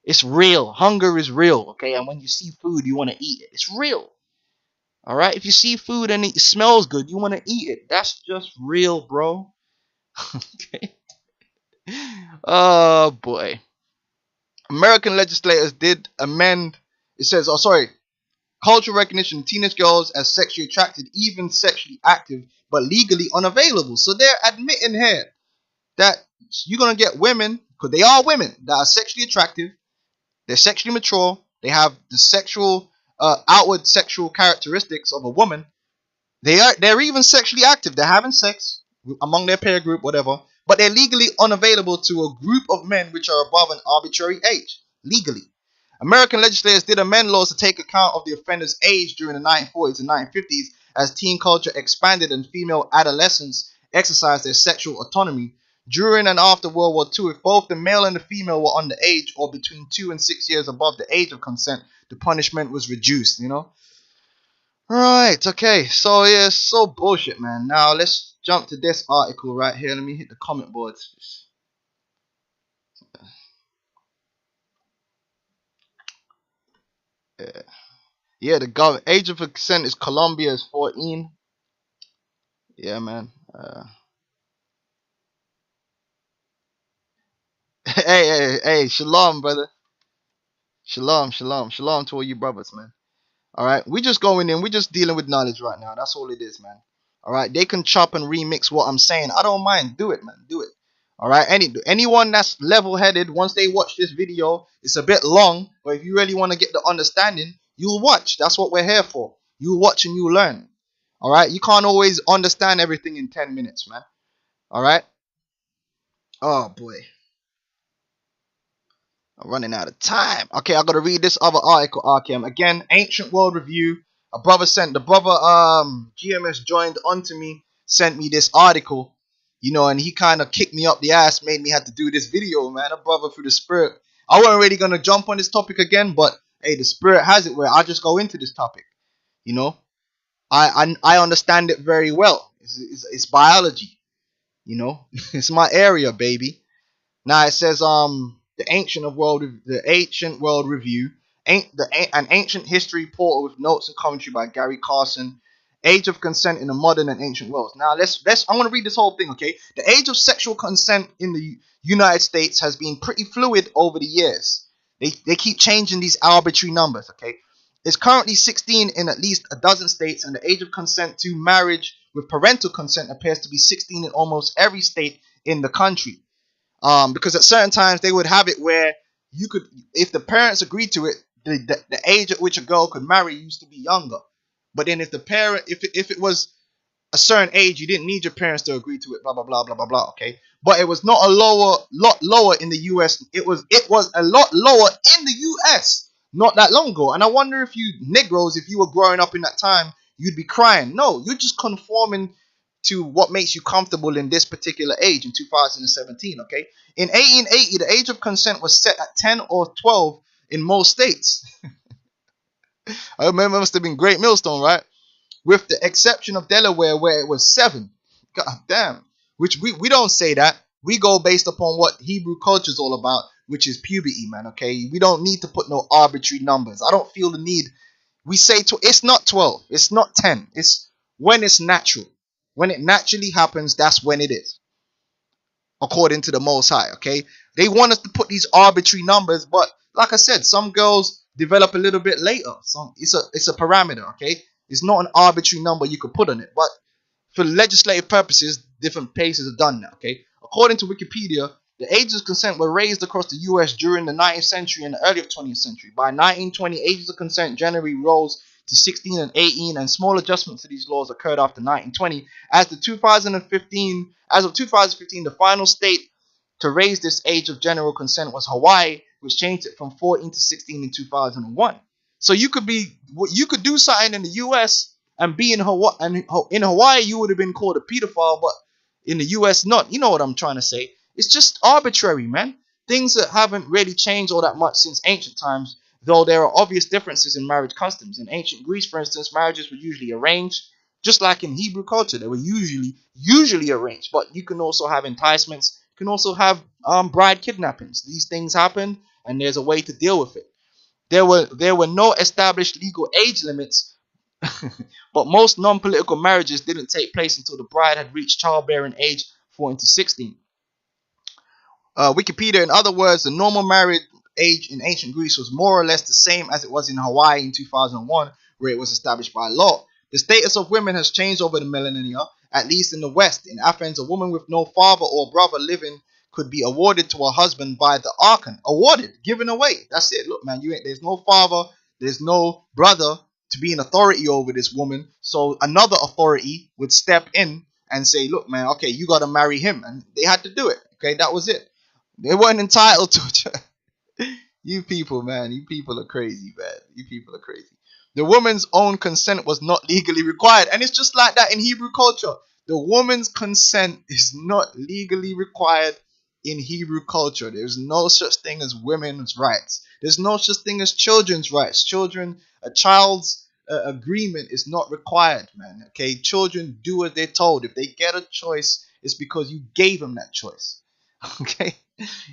It's real. Hunger is real. Okay? And when you see food, you want to eat it. It's real. Alright? If you see food and it smells good, you want to eat it. That's just real, bro. Okay? Oh, boy. American legislators did amend, it says, cultural recognition of teenage girls as sexually attracted, even sexually active, but legally unavailable. So they're admitting here that you're going to get women, because they are women, that are sexually attractive, they're sexually mature, they have the outward sexual characteristics of a woman, they're even sexually active, they're having sex among their peer group, whatever, but they're legally unavailable to a group of men which are above an arbitrary age, legally. American legislators did amend laws to take account of the offender's age during the 1940s and 1950s as teen culture expanded and female adolescents exercised their sexual autonomy. During and after World War II, if both the male and the female were underage or between 2 and 6 years above the age of consent, the punishment was reduced, you know? Right, okay, so yeah, so bullshit, man. Now let's jump to this article right here. Let me hit the comment boards. Yeah, the age of consent is Colombia is 14. Yeah, man. Hey, shalom, brother. Shalom to all you brothers, man. Alright, we just going in, we just dealing with knowledge right now. That's all it is, man. Alright, they can chop and remix what I'm saying. I don't mind. Do it, man. Do it. Alright, anyone that's level-headed, once they watch this video, it's a bit long, but if you really want to get the understanding, you'll watch. That's what we're here for. You'll watch and you'll learn. Alright, you can't always understand everything in 10 minutes, man. Alright? Oh, boy. I'm running out of time. Okay, I gotta read this other article, RKM. Again, Ancient World Review. The brother GMS joined onto me, sent me this article, you know, and he kind of kicked me up the ass, made me have to do this video, man. A brother through the spirit. I wasn't really gonna jump on this topic again, but hey, the spirit has it where I just go into this topic. You know, I understand it very well. It's biology, you know. It's my area, baby. Now it says the Ancient World Review, an ancient history portal with notes and commentary by Gary Carson. Age of consent in the modern and ancient worlds. Now I'm gonna read this whole thing, okay? The age of sexual consent in the United States has been pretty fluid over the years. They keep changing these arbitrary numbers, okay? It's currently 16 in at least a dozen states, and the age of consent to marriage with parental consent appears to be 16 in almost every state in the country. Because at certain times they would have it where you could, if the parents agreed to it, the age at which a girl could marry used to be younger. But then if it was a certain age, you didn't need your parents to agree to it, blah blah blah blah blah blah. Okay, but it was not a lot lower in the US. It was a lot lower in the US not that long ago. And I wonder if you Negroes, if you were growing up in that time, you'd be crying. No, you're just conforming to what makes you comfortable in this particular age in 2017. Okay, in 1880, the age of consent was set at 10 or 12 in most states. I remember it must have been GreatMillStone, right? With the exception of Delaware, where it was 7. God damn. Which we don't say that. We go based upon what Hebrew culture is all about, which is puberty, man, okay? We don't need to put no arbitrary numbers. I don't feel the need. We say it's not 12. It's not 10. It's when it's natural. When it naturally happens, that's when it is. According to the Most High, okay? They want us to put these arbitrary numbers, but like I said, some girls develop a little bit later. It's a parameter, okay? It's not an arbitrary number you could put on it, but for legislative purposes, different places are done now, okay? According to Wikipedia, the ages of consent were raised across the US during the 19th century and the early 20th century. By 1920, ages of consent generally rose to 16 and 18, and small adjustments to these laws occurred after 1920. As of 2015, the final state to raise this age of general consent was Hawaii, which changed it from 14 to 16 in 2001. So you could do something in the US and be in Hawaii, and in Hawaii you would have been called a pedophile, but in the US not. You know what I'm trying to say? It's just arbitrary, man. Things that haven't really changed all that much since ancient times, though there are obvious differences in marriage customs. In ancient Greece, for instance, marriages were usually arranged, just like in Hebrew culture. They were usually arranged, but you can also have enticements. You can also have bride kidnappings. These things happen, and there's a way to deal with it. There were no established legal age limits, but most non-political marriages didn't take place until the bride had reached childbearing age 14 to 16. Wikipedia, in other words, the normal marriage age in ancient Greece was more or less the same as it was in Hawaii in 2001, where it was established by law. The status of women has changed over the millennia, at least in the West. In Athens, a woman with no father or brother living could be awarded to her husband by the archon. Awarded, given away. That's it. Look, man, there's no father, there's no brother to be an authority over this woman. So another authority would step in and say, look, man, okay, you got to marry him. And they had to do it. Okay, that was it. They weren't entitled to it. You people, man, you people are crazy, man. You people are crazy. The woman's own consent was not legally required. And it's just like that in Hebrew culture. The woman's consent is not legally required in Hebrew culture. There's no such thing as women's rights. There's no such thing as children's rights. A child's agreement is not required, man. Okay, children do as they're told. If they get a choice, it's because you gave them that choice. Okay,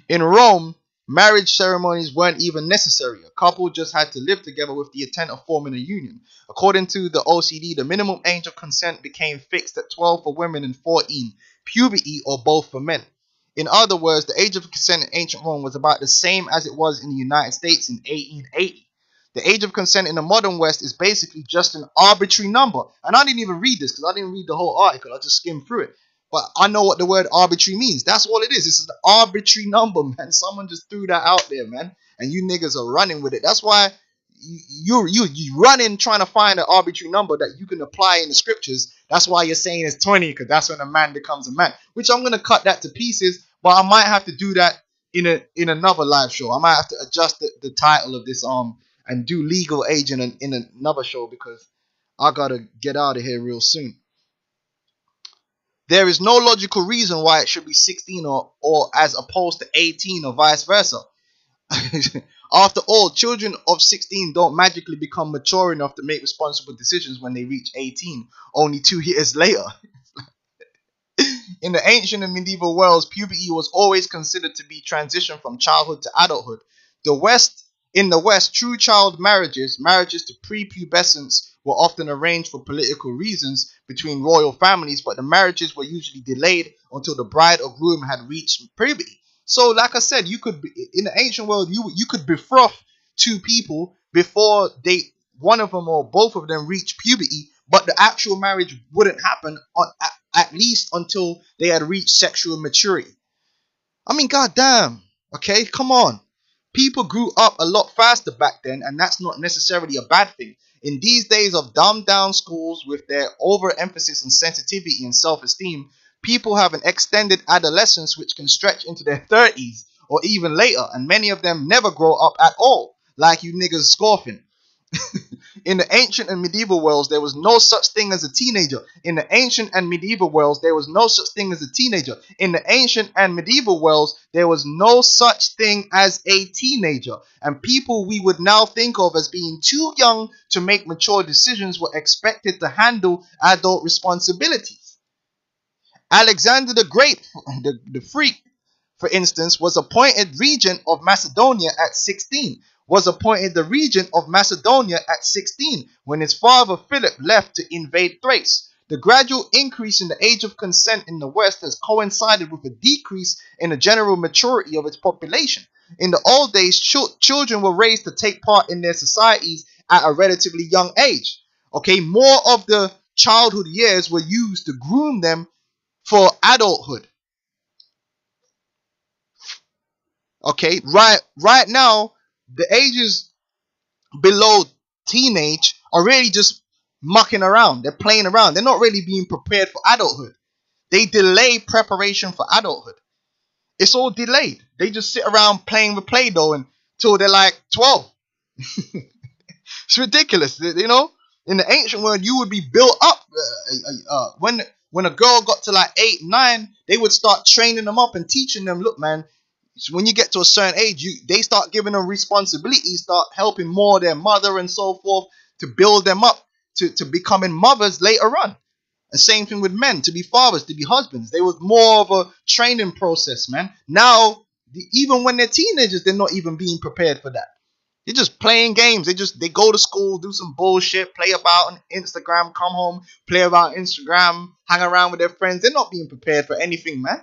in Rome, marriage ceremonies weren't even necessary. A couple just had to live together with the intent of forming a union. According to the OCD, the minimum age of consent became fixed at 12 for women and 14, puberty or both for men. In other words, the age of consent in ancient Rome was about the same as it was in the United States in 1880. The age of consent in the modern West is basically just an arbitrary number. And I didn't even read this because I didn't read the whole article. I just skimmed through it. But I know what the word arbitrary means. That's all it is. This is an arbitrary number, man. Someone just threw that out there, man. And you niggas are running with it. That's why you running trying to find an arbitrary number that you can apply in the scriptures. That's why you're saying it's 20, because that's when a man becomes a man. Which I'm going to cut that to pieces. But I might have to do that in another live show. I might have to adjust the title of this and do legal age in another show, because I got to get out of here real soon. There is no logical reason why it should be 16 or as opposed to 18 or vice versa. After all, children of 16 don't magically become mature enough to make responsible decisions when they reach 18, only 2 years later. In the ancient and medieval worlds, puberty was always considered to be transition from childhood to adulthood. In the West, true child marriages to prepubescence, were often arranged for political reasons between royal families, but the marriages were usually delayed until the bride or groom had reached puberty. So like I said, you could be, in the ancient world, you could befruit two people before one of them or both of them reach puberty, but the actual marriage wouldn't happen at least until they had reached sexual maturity. I mean, goddamn. Okay, come on. People grew up a lot faster back then, and that's not necessarily a bad thing. In these days of dumbed down schools with their overemphasis on sensitivity and self-esteem, people have an extended adolescence which can stretch into their 30s or even later, and many of them never grow up at all, like you niggas scoffing. In the ancient and medieval worlds, there was no such thing as a teenager. In the ancient and medieval worlds, there was no such thing as a teenager. In the ancient and medieval worlds, there was no such thing as a teenager. And people we would now think of as being too young to make mature decisions were expected to handle adult responsibilities. Alexander the Great, the freak, for instance, was appointed regent of Macedonia at 16. Was appointed the regent of Macedonia at 16 when his father Philip left to invade Thrace. The gradual increase in the age of consent in the West has coincided with a decrease in the general maturity of its population. In the old days, children were raised to take part in their societies at a relatively young age. Okay, more of the childhood years were used to groom them for adulthood. Okay, right now, the ages below teenage are really just mucking around. They're playing around. They're not really being prepared for adulthood. They delay preparation for adulthood. It's all delayed. They just sit around playing with Play-Doh until they're like 12. It's ridiculous, you know. In the ancient world, you would be built up. When a girl got to like 8, 9, they would start training them up and teaching them. Look, man. So when you get to a certain age, they start giving them responsibilities, start helping more their mother and so forth to build them up to becoming mothers later on. The same thing with men, to be fathers, to be husbands. They was more of a training process, man. Now, even when they're teenagers, they're not even being prepared for that. They're just playing games. They go to school, do some bullshit, play about on Instagram, come home, play about Instagram, hang around with their friends. They're not being prepared for anything, man.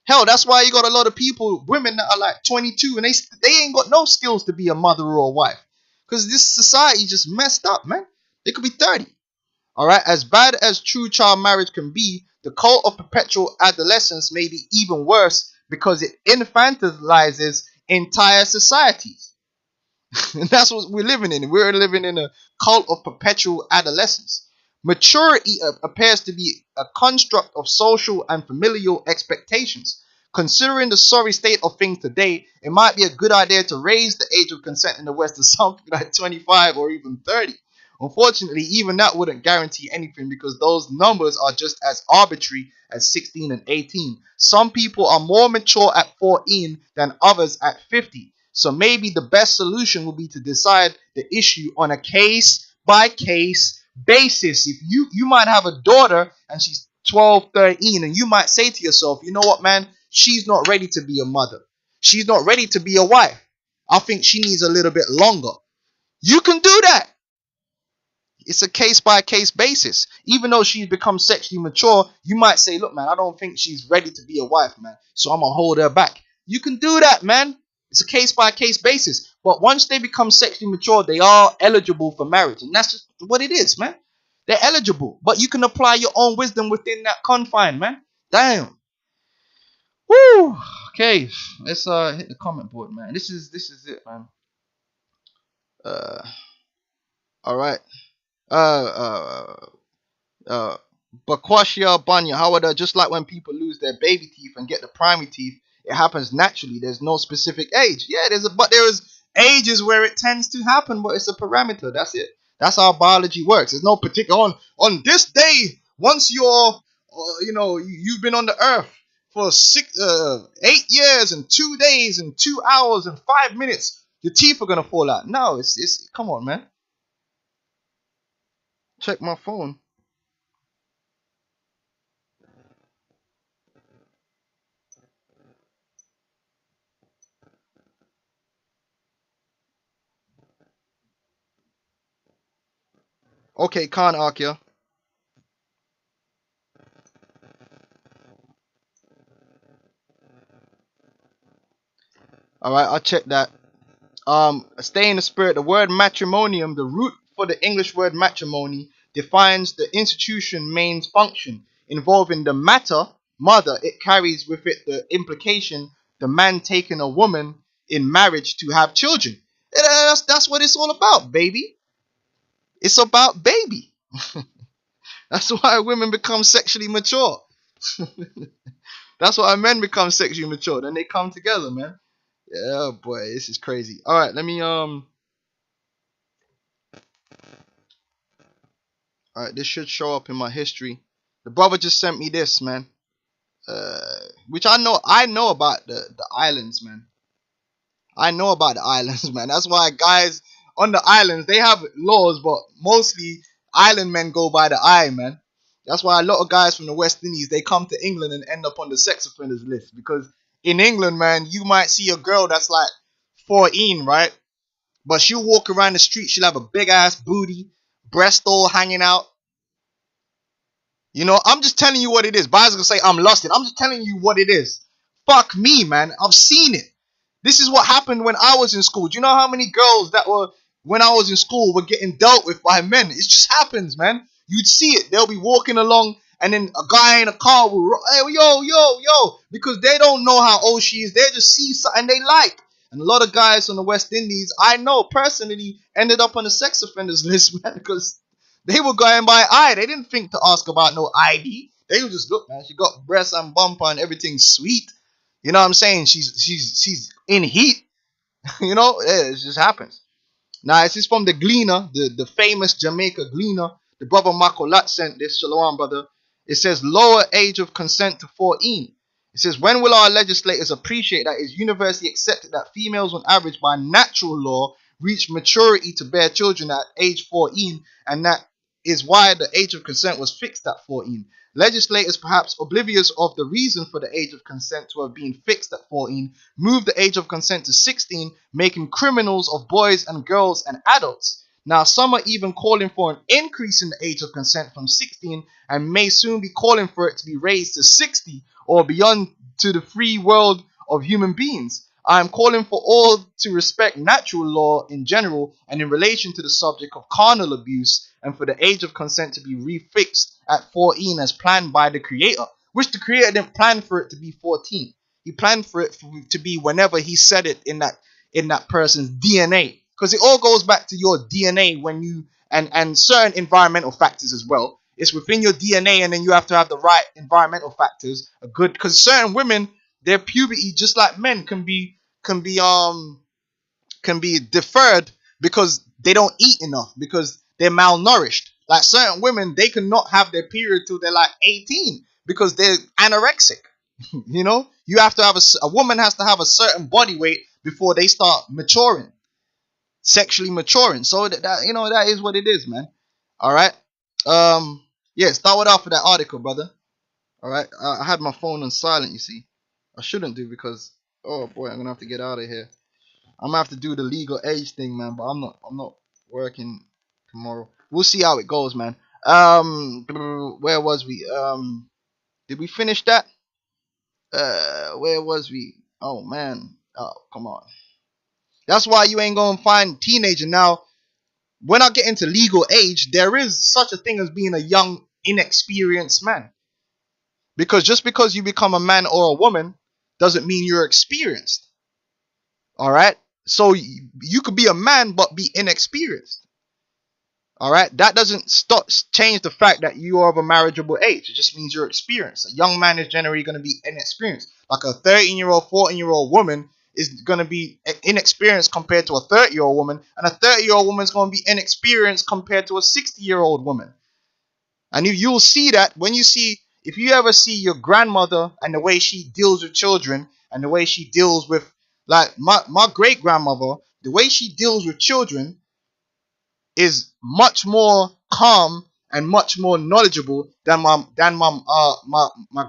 Hell, that's why you got a lot of people, women that are like 22, and they ain't got no skills to be a mother or a wife. Because this society just messed up, man. They could be 30. Alright, as bad as true child marriage can be, the cult of perpetual adolescence may be even worse because it infantilizes entire societies. And that's what we're living in. We're living in a cult of perpetual adolescence. Maturity appears to be a construct of social and familial expectations. Considering the sorry state of things today, it might be a good idea to raise the age of consent in the West to something like 25 or even 30. Unfortunately, even that wouldn't guarantee anything because those numbers are just as arbitrary as 16 and 18. Some people are more mature at 14 than others at 50. So maybe the best solution would be to decide the issue on a case-by-case basis. If you might have a daughter and she's 12, 13, and you might say to yourself, you know what, man? She's not ready to be a mother. She's not ready to be a wife. I think she needs a little bit longer. You can do that. It's a case-by-case basis. Even though she's become sexually mature, you might say, look, man, I don't think she's ready to be a wife, man. So I'm going to hold her back. You can do that, man. It's a case-by-case basis. But once they become sexually mature, they are eligible for marriage. And that's just what it is, man. They're eligible. But you can apply your own wisdom within that confine, man. Damn. Woo. Okay. Let's hit the comment board, man. This is it, man. Alright. Bakwashia Banya, however, just like when people lose their baby teeth and get the primary teeth, it happens naturally. There's no specific age. Yeah, but there is ages where it tends to happen, but it's a parameter. That's it. That's how biology works. There's no particular on this day. Once you're, you've been on the earth for 8 years and 2 days and 2 hours and 5 minutes, your teeth are gonna fall out. No, it's come on, man. Check my phone. Okay, Khan Akia. Alright, I'll check that. Stay in the spirit. The word matrimonium, the root for the English word matrimony, defines the institution main function involving the mother. It carries with it the implication the man taking a woman in marriage to have children. That's what it's all about, baby. It's about baby. That's why women become sexually mature. That's why men become sexually mature. Then they come together, man. Yeah, boy, this is crazy. All right, let me All right, this should show up in my history. The brother just sent me this, man. Which I know about the islands, man. I know about the islands, man. That's why guys on the islands, they have laws, but mostly island men go by the eye, man. That's why a lot of guys from the West Indies, they come to England and end up on the sex offenders list. Because in England, man, you might see a girl that's like 14, right? But she'll walk around the street, she'll have a big ass booty, breast all hanging out. You know, I'm just telling you what it is. Buyers gonna say I'm lusting. I'm just telling you what it is. Fuck me, man. I've seen it. This is what happened when I was in school. Do you know how many girls that were, when I was in school, were getting dealt with by men? It just happens, man. You'd see it. They'll be walking along, and then a guy in a car will, hey, yo, because they don't know how old she is. They just see something they like. And a lot of guys from the West Indies, I know personally, ended up on the sex offenders list, man, because they were going by eye. They didn't think to ask about no ID. They would just look, man. She got breasts and bumper and everything sweet. You know what I'm saying? She's in heat. You know, yeah, it just happens. Now, this is from the Gleaner, the famous Jamaica Gleaner. The brother Makolat sent this. Shalom, brother. It says lower age of consent to 14. It says, when will our legislators appreciate that it's universally accepted that females on average by natural law reach maturity to bear children at age 14, and that is why the age of consent was fixed at 14. Legislators, perhaps oblivious of the reason for the age of consent to have been fixed at 14, moved the age of consent to 16, making criminals of boys and girls and adults. Now, some are even calling for an increase in the age of consent from 16, and may soon be calling for it to be raised to 60 or beyond, to the free world of human beings. I am calling for all to respect natural law in general and in relation to the subject of carnal abuse, and for the age of consent to be refixed at 14 as planned by the Creator, which the Creator didn't plan for it to be 14. He planned for it to be whenever he said it in that person's DNA, because it all goes back to your DNA when you and certain environmental factors as well. It's within your DNA, and then you have to have the right environmental factors. A good, because certain women, their puberty, just like men, can be deferred because they don't eat enough, because they're malnourished. Like certain women, they cannot have their period till they're like 18 because they're anorexic. You know, you have to have a woman has to have a certain body weight before they start maturing, sexually maturing. So that you know, that is what it is, man. All right. Yeah, start with off with that article, brother. All right. I had my phone on silent. You see, I shouldn't do, because oh boy, I'm gonna have to get out of here. I'm gonna have to do the legal age thing, man. But I'm not working tomorrow. We'll see how it goes, man. Where was we? Did we finish that? Where was we? Oh man. Oh, come on. That's why you ain't gonna find teenager now. When I get into legal age, there is such a thing as being a young, inexperienced man. Because just because you become a man or a woman doesn't mean you're experienced. All right. So you could be a man but be inexperienced. All right, that doesn't change the fact that you are of a marriageable age. It just means you're experienced. A young man is generally going to be inexperienced. Like a 13-year-old, 14-year-old woman is going to be inexperienced compared to a 30-year-old woman, and a 30-year-old woman is going to be inexperienced compared to a 60-year-old woman. And you'll see that when if you ever see your grandmother and the way she deals with children, and the way she deals with, like my great grandmother, the way she deals with children is much more calm and much more knowledgeable than my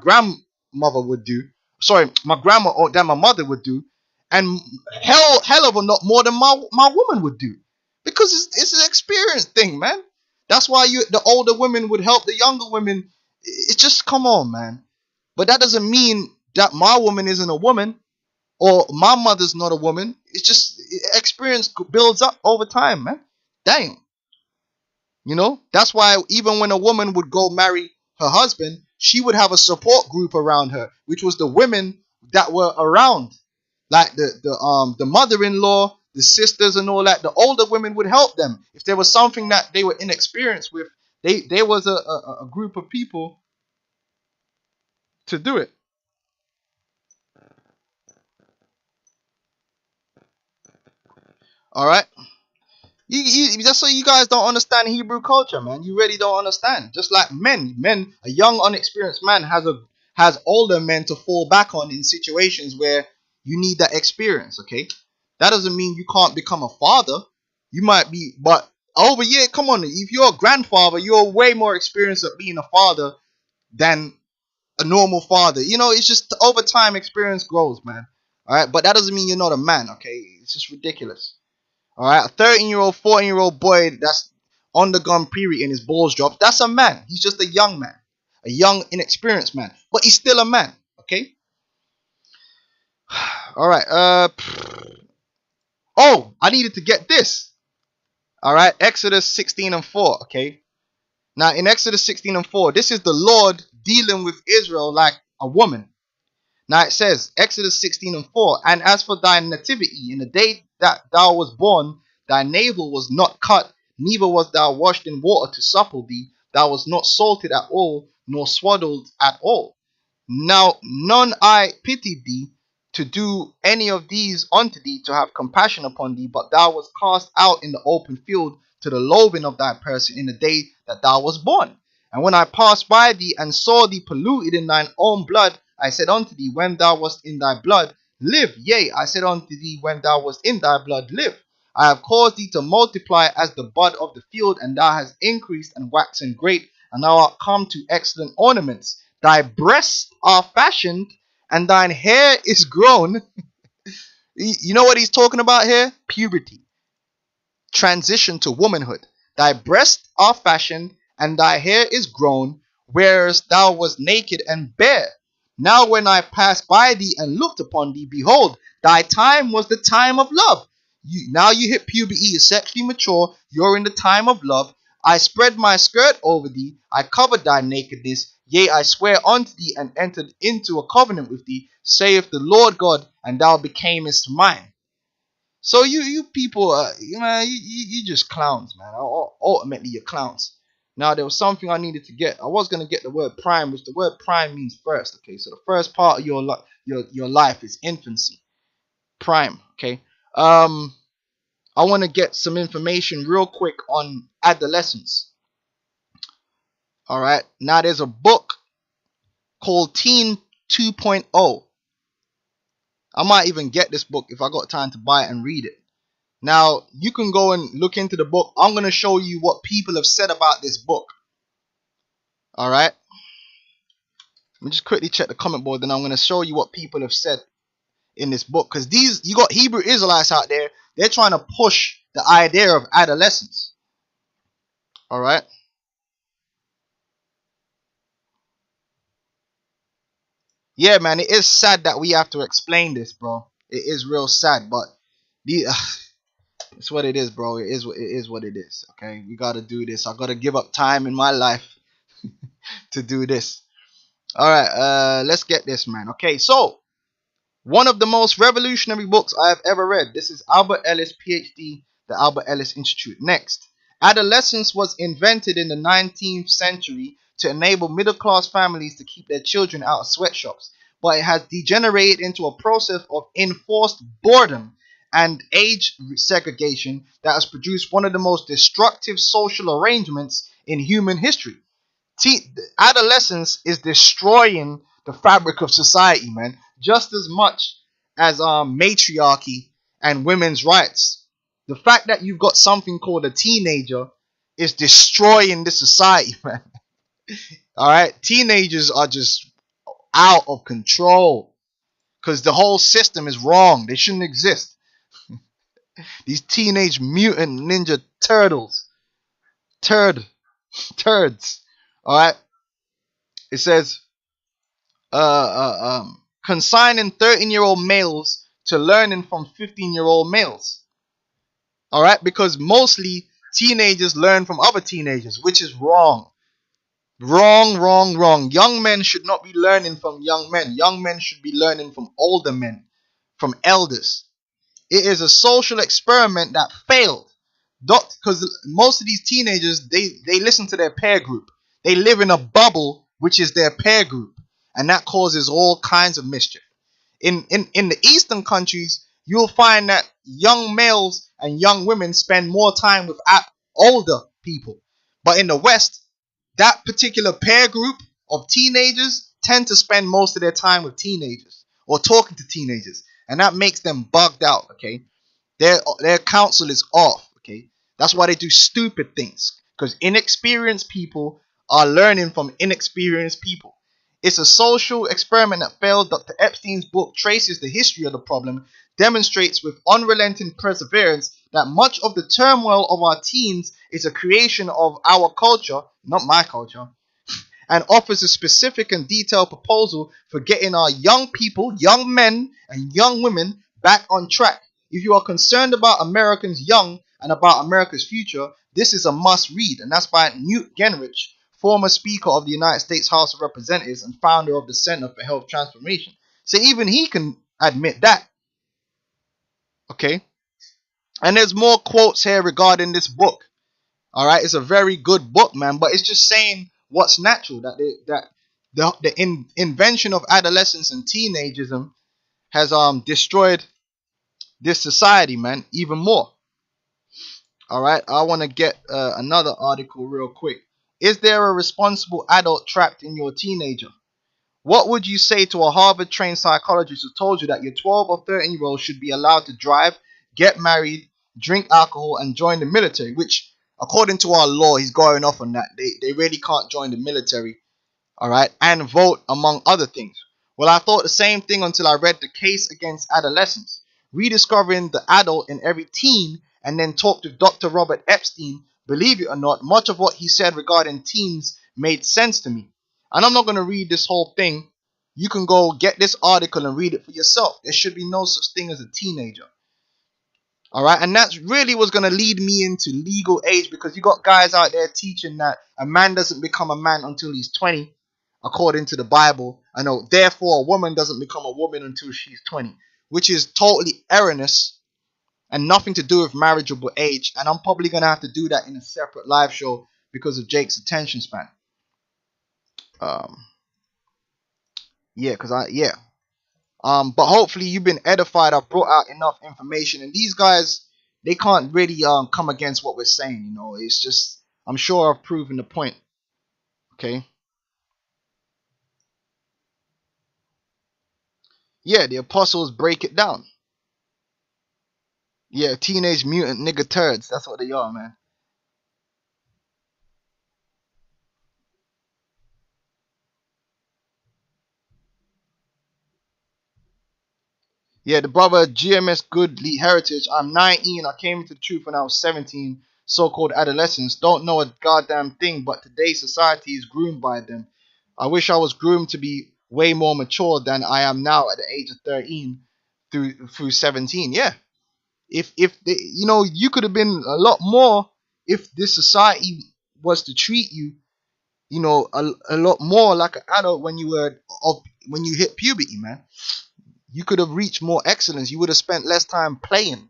grandmother would do. Sorry, my grandma, or than my mother would do, and hell of a lot more than my woman would do, because it's an experience thing, man. That's why the older women would help the younger women. It's just, come on, man. But that doesn't mean that my woman isn't a woman. or my mother's not a woman. It's just experience builds up over time, man. Damn. You know, that's why even when a woman would go marry her husband, she would have a support group around her, which was the women that were around, like the mother-in-law, the sisters, and all that. The older women would help them if there was something that they were inexperienced with. There was a group of people to do it. All right. That's why you guys don't understand Hebrew culture, man. You really don't understand. Just like men, a young, unexperienced man has older men to fall back on in situations where you need that experience. Okay, that doesn't mean you can't become a father. You might be, but over here, come on. If you're a grandfather, you're way more experienced at being a father than a normal father. You know, it's just over time experience grows, man. All right, but that doesn't mean you're not a man. Okay, it's just ridiculous. All right, a 13-year-old, 14-year-old boy that's on the gun period and his balls dropped, that's a man. He's just a young man, a young, inexperienced man, but he's still a man. Okay. All right. Oh, I needed to get this. All right, Exodus 16:4. Okay. Now in Exodus 16:4, this is the Lord dealing with Israel like a woman. Now it says, Exodus 16:4, and as for thy nativity, in the day that thou was born, thy navel was not cut, neither was thou washed in water to supple thee, thou was not salted at all, nor swaddled at all. Now none I pitied thee to do any of these unto thee, to have compassion upon thee, but thou was cast out in the open field to the loathing of thy person in the day that thou was born. And when I passed by thee and saw thee polluted in thine own blood, I said unto thee, when thou wast in thy blood, live. Yea, I said unto thee, when thou wast in thy blood, live. I have caused thee to multiply as the bud of the field, and thou hast increased and waxen great, and thou art come to excellent ornaments. Thy breasts are fashioned, and thine hair is grown. You know what he's talking about here? Puberty. Transition to womanhood. Thy breasts are fashioned, and thy hair is grown, whereas thou wast naked and bare. Now when I passed by thee and looked upon thee, behold, thy time was the time of love. Now you hit puberty, you're sexually mature, you're in the time of love. I spread my skirt over thee, I covered thy nakedness. Yea, I swear unto thee and entered into a covenant with thee, saith the Lord God, and thou becamest mine. So you people, you just clowns, man. Ultimately, you're clowns. Now, there was something I needed to get. I was going to get the word prime, which the word prime means first. Okay, so the first part of your life is infancy. Prime, okay. I want to get some information real quick on adolescence. All right. Now, there's a book called Teen 2.0. I might even get this book if I got time to buy it and read it. Now, you can go and look into the book. I'm going to show you what people have said about this book. All right. Let me just quickly check the comment board, then I'm going to show you what people have said in this book. Because you got Hebrew Israelites out there. They're trying to push the idea of adolescence. All right. Yeah, man, it is sad that we have to explain this, bro. It is real sad, but it's what it is, bro. It is what it is. Okay, we gotta do this. I gotta give up time in my life to do this. All right, let's get this, man. Okay, so one of the most revolutionary books I have ever read. This is Albert Ellis, PhD, the Albert Ellis Institute. Next, adolescence was invented in the 19th century to enable middle-class families to keep their children out of sweatshops, but it has degenerated into a process of enforced boredom and age segregation that has produced one of the most destructive social arrangements in human history. Adolescence is destroying the fabric of society, man, just as much as matriarchy and women's rights. The fact that you've got something called a teenager is destroying this society, man. All right, teenagers are just out of control because the whole system is wrong. They shouldn't exist. These teenage mutant ninja turds. All right. It says, consigning 13-year-old males to learning from 15-year-old males. All right, because mostly teenagers learn from other teenagers, which is wrong. Wrong. Young men should not be learning from young men. Young men should be learning from older men, from elders. It is a social experiment that failed. Because most of these teenagers, they listen to their peer group. They live in a bubble, which is their peer group. And that causes all kinds of mischief. In the Eastern countries, you'll find that young males and young women spend more time with older people. But in the West, that particular peer group of teenagers tend to spend most of their time with teenagers or talking to teenagers. And that makes them bugged out, okay? Their counsel is off, okay? That's why they do stupid things. Because inexperienced people are learning from inexperienced people. It's a social experiment that failed. Dr. Epstein's book traces the history of the problem, demonstrates with unrelenting perseverance that much of the turmoil of our teens is a creation of our culture, not my culture, and offers a specific and detailed proposal for getting our young people, young men and young women back on track. If you are concerned about Americans young and about America's future, this is a must read, and that's by Newt Gingrich, former Speaker of the United States House of Representatives and founder of the Center for Health Transformation. So even he can admit that. Okay? And there's more quotes here regarding this book. All right, it's a very good book, man, but it's just saying what's natural, that the invention of adolescence and teenageism has destroyed this society, man, even more. All right, I want to get another article real quick. Is there a responsible adult trapped in your teenager? What would you say to a Harvard-trained psychologist who told you that your 12 or 13-year-old should be allowed to drive, get married, drink alcohol, and join the military? Which, according to our law, he's going off on that. They really can't join the military, all right, and vote, among other things. Well, I thought the same thing until I read The Case Against Adolescence, Rediscovering the Adult in Every Teen, and then talked with Dr. Robert Epstein. Believe it or not, much of what he said regarding teens made sense to me. And I'm not going to read this whole thing. You can go get this article and read it for yourself. There should be no such thing as a teenager. All right, and that's really what's going to lead me into legal age, because you got guys out there teaching that a man doesn't become a man until he's 20, according to the Bible. I know, therefore, a woman doesn't become a woman until she's 20, which is totally erroneous and nothing to do with marriageable age. And I'm probably going to have to do that in a separate live show because of Jake's attention span. But hopefully you've been edified. I've brought out enough information, and these guys, they can't really come against what we're saying. You know, it's just, I'm sure I've proven the point. Okay. Yeah, the apostles break it down. Yeah, teenage mutant nigga turds. That's what they are, man. Yeah, the brother GMS Goodly Heritage. I'm 19. I came into the truth when I was 17. So-called adolescents don't know a goddamn thing, but today's society is groomed by them. I wish I was groomed to be way more mature than I am now at the age of 13 through 17. Yeah. If they, you know, you could have been a lot more if this society was to treat you, you know, a lot more like an adult when when you hit puberty, man. You could have reached more excellence. You would have spent less time playing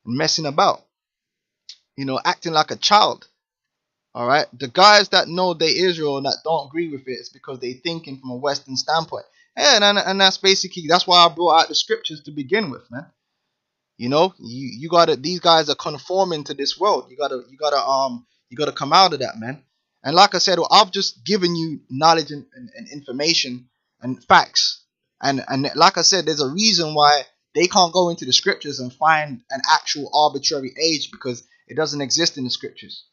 and messing about, you know, acting like a child. All right. The guys that know they Israel and that don't agree with it is because they thinking from a Western standpoint. And that's basically, that's why I brought out the scriptures to begin with, man. You know, you gotta, these guys are conforming to this world. You gotta come out of that, man. And like I said, well, I've just given you knowledge and information and facts. And like I said, there's a reason why they can't go into the scriptures and find an actual arbitrary age, because it doesn't exist in the scriptures.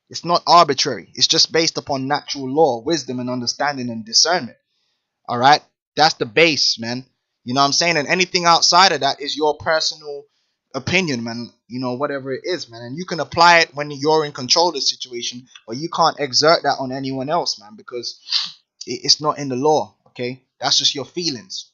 It's not arbitrary. It's just based upon natural law, wisdom, and understanding and discernment. All right? That's the base, man. You know what I'm saying? And anything outside of that is your personal opinion, man. You know, whatever it is, man. And you can apply it when you're in control of the situation, but you can't exert that on anyone else, man, because it's not in the law, okay? That's just your feelings.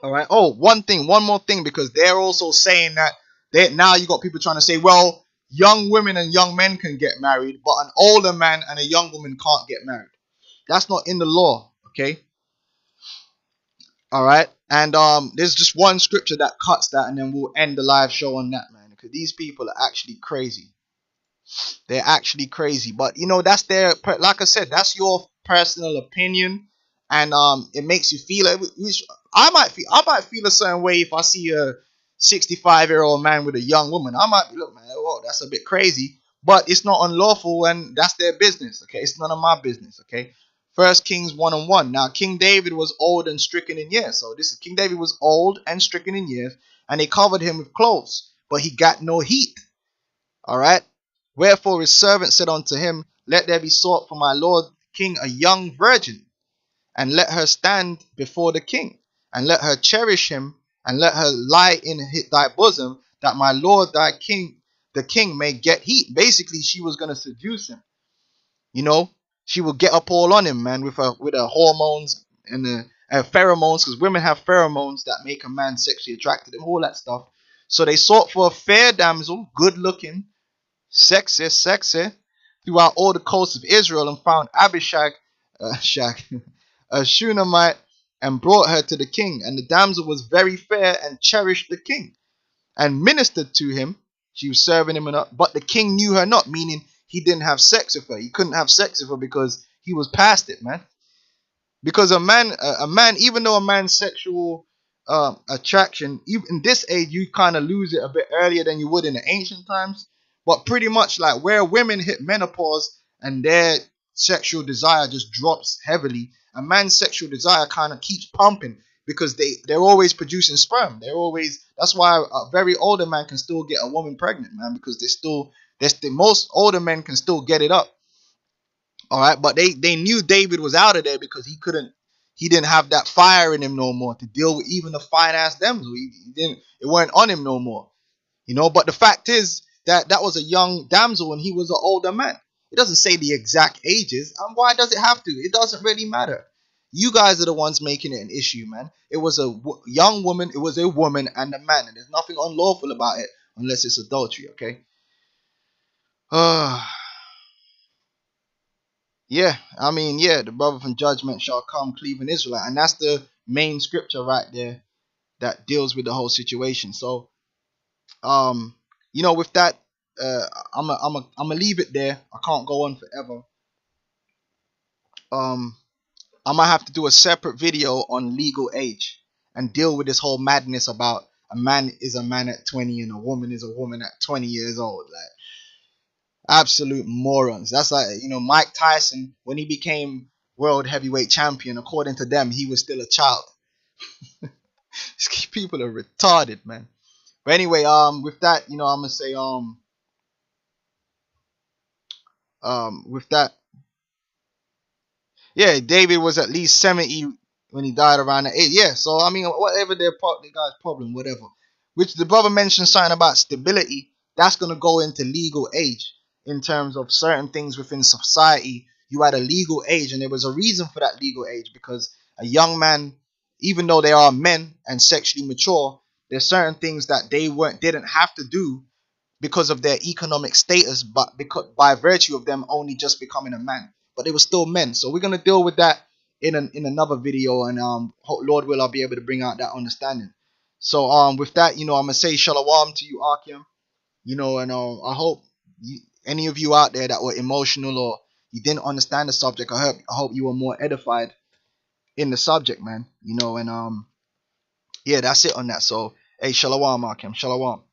All right. Oh, one more thing, because they're also saying that now you got people trying to say, well, young women and young men can get married, but an older man and a young woman can't get married. That's not in the law. Okay. All right. And there's just one scripture that cuts that, and then we'll end the live show on that, man, because these people are actually crazy. They're actually crazy. But you know, that's their, like I said, that's your personal opinion, and it makes you feel it. I might feel a certain way if I see a 65-year-old man with a young woman. I might be, look, man, whoa, that's a bit crazy. But it's not unlawful, and that's their business. Okay, it's none of my business. Okay. First Kings 1:1. Now King David was old and stricken in years. So this is King David was old and stricken in years, and they covered him with clothes, but he got no heat. All right. Wherefore his servant said unto him, let there be sought for my lord king a young virgin, and let her stand before the king, and let her cherish him, and let her lie in thy bosom, that my lord thy king, the king, may get heat. Basically, she was going to seduce him. You know, she will get up all on him, man, with her hormones and pheromones, because women have pheromones that make a man sexually attracted and all that stuff. So they sought for a fair damsel, good looking, sexy, throughout all the coasts of Israel, and found Abishag, a Shunammite, and brought her to the king. And the damsel was very fair, and cherished the king, and ministered to him. She was serving him, but the king knew her not, meaning he didn't have sex with her. He couldn't have sex with her because he was past it, man. Because a man, even though a man's sexual attraction, even in this age, you kind of lose it a bit earlier than you would in the ancient times. But pretty much like where women hit menopause and their sexual desire just drops heavily, a man's sexual desire kind of keeps pumping, because they're always producing sperm. That's why a very older man can still get a woman pregnant, man, because most older men can still get it up. All right, but they knew David was out of there because he didn't have that fire in him no more to deal with even the fine ass damsel. It weren't on him no more, you know. But the fact is that was a young damsel and he was an older man. It doesn't say the exact ages, and why does it have to? It doesn't really matter. You guys are the ones making it an issue, man. It was a young woman, it was a woman and a man, and there's nothing unlawful about it unless it's adultery, okay? Yeah, I mean, yeah, the brother from judgment shall come, cleaving Israelite, and that's the main scripture right there that deals with the whole situation. So, you know, with that, I'm gonna leave it there. I can't go on forever. I might have to do a separate video on legal age and deal with this whole madness about a man is a man at 20 and a woman is a woman at 20 years old. Like, absolute morons. That's like, you know, Mike Tyson, when he became world heavyweight champion, according to them, he was still a child. These people are retarded, man. But anyway, with that, you know, I'm gonna say, with that, yeah, David was at least 70 when he died, around the 8. Yeah, so I mean, whatever the guy's problem, whatever. Which the brother mentioned something about stability. That's gonna go into legal age in terms of certain things within society. You had a legal age, and there was a reason for that legal age, because a young man, even though they are men and sexually mature, there's certain things that they didn't have to do because of their economic status, but because by virtue of them only just becoming a man. But they were still men. So we're gonna deal with that in another video, and Lord will, I'll be able to bring out that understanding. So with that, you know, I'm gonna say shalom to you, Akim. You know, and I hope any of you out there that were emotional or you didn't understand the subject, I hope you were more edified in the subject, man. You know, and yeah, that's it on that. So hey, shalom, Akim, shalom.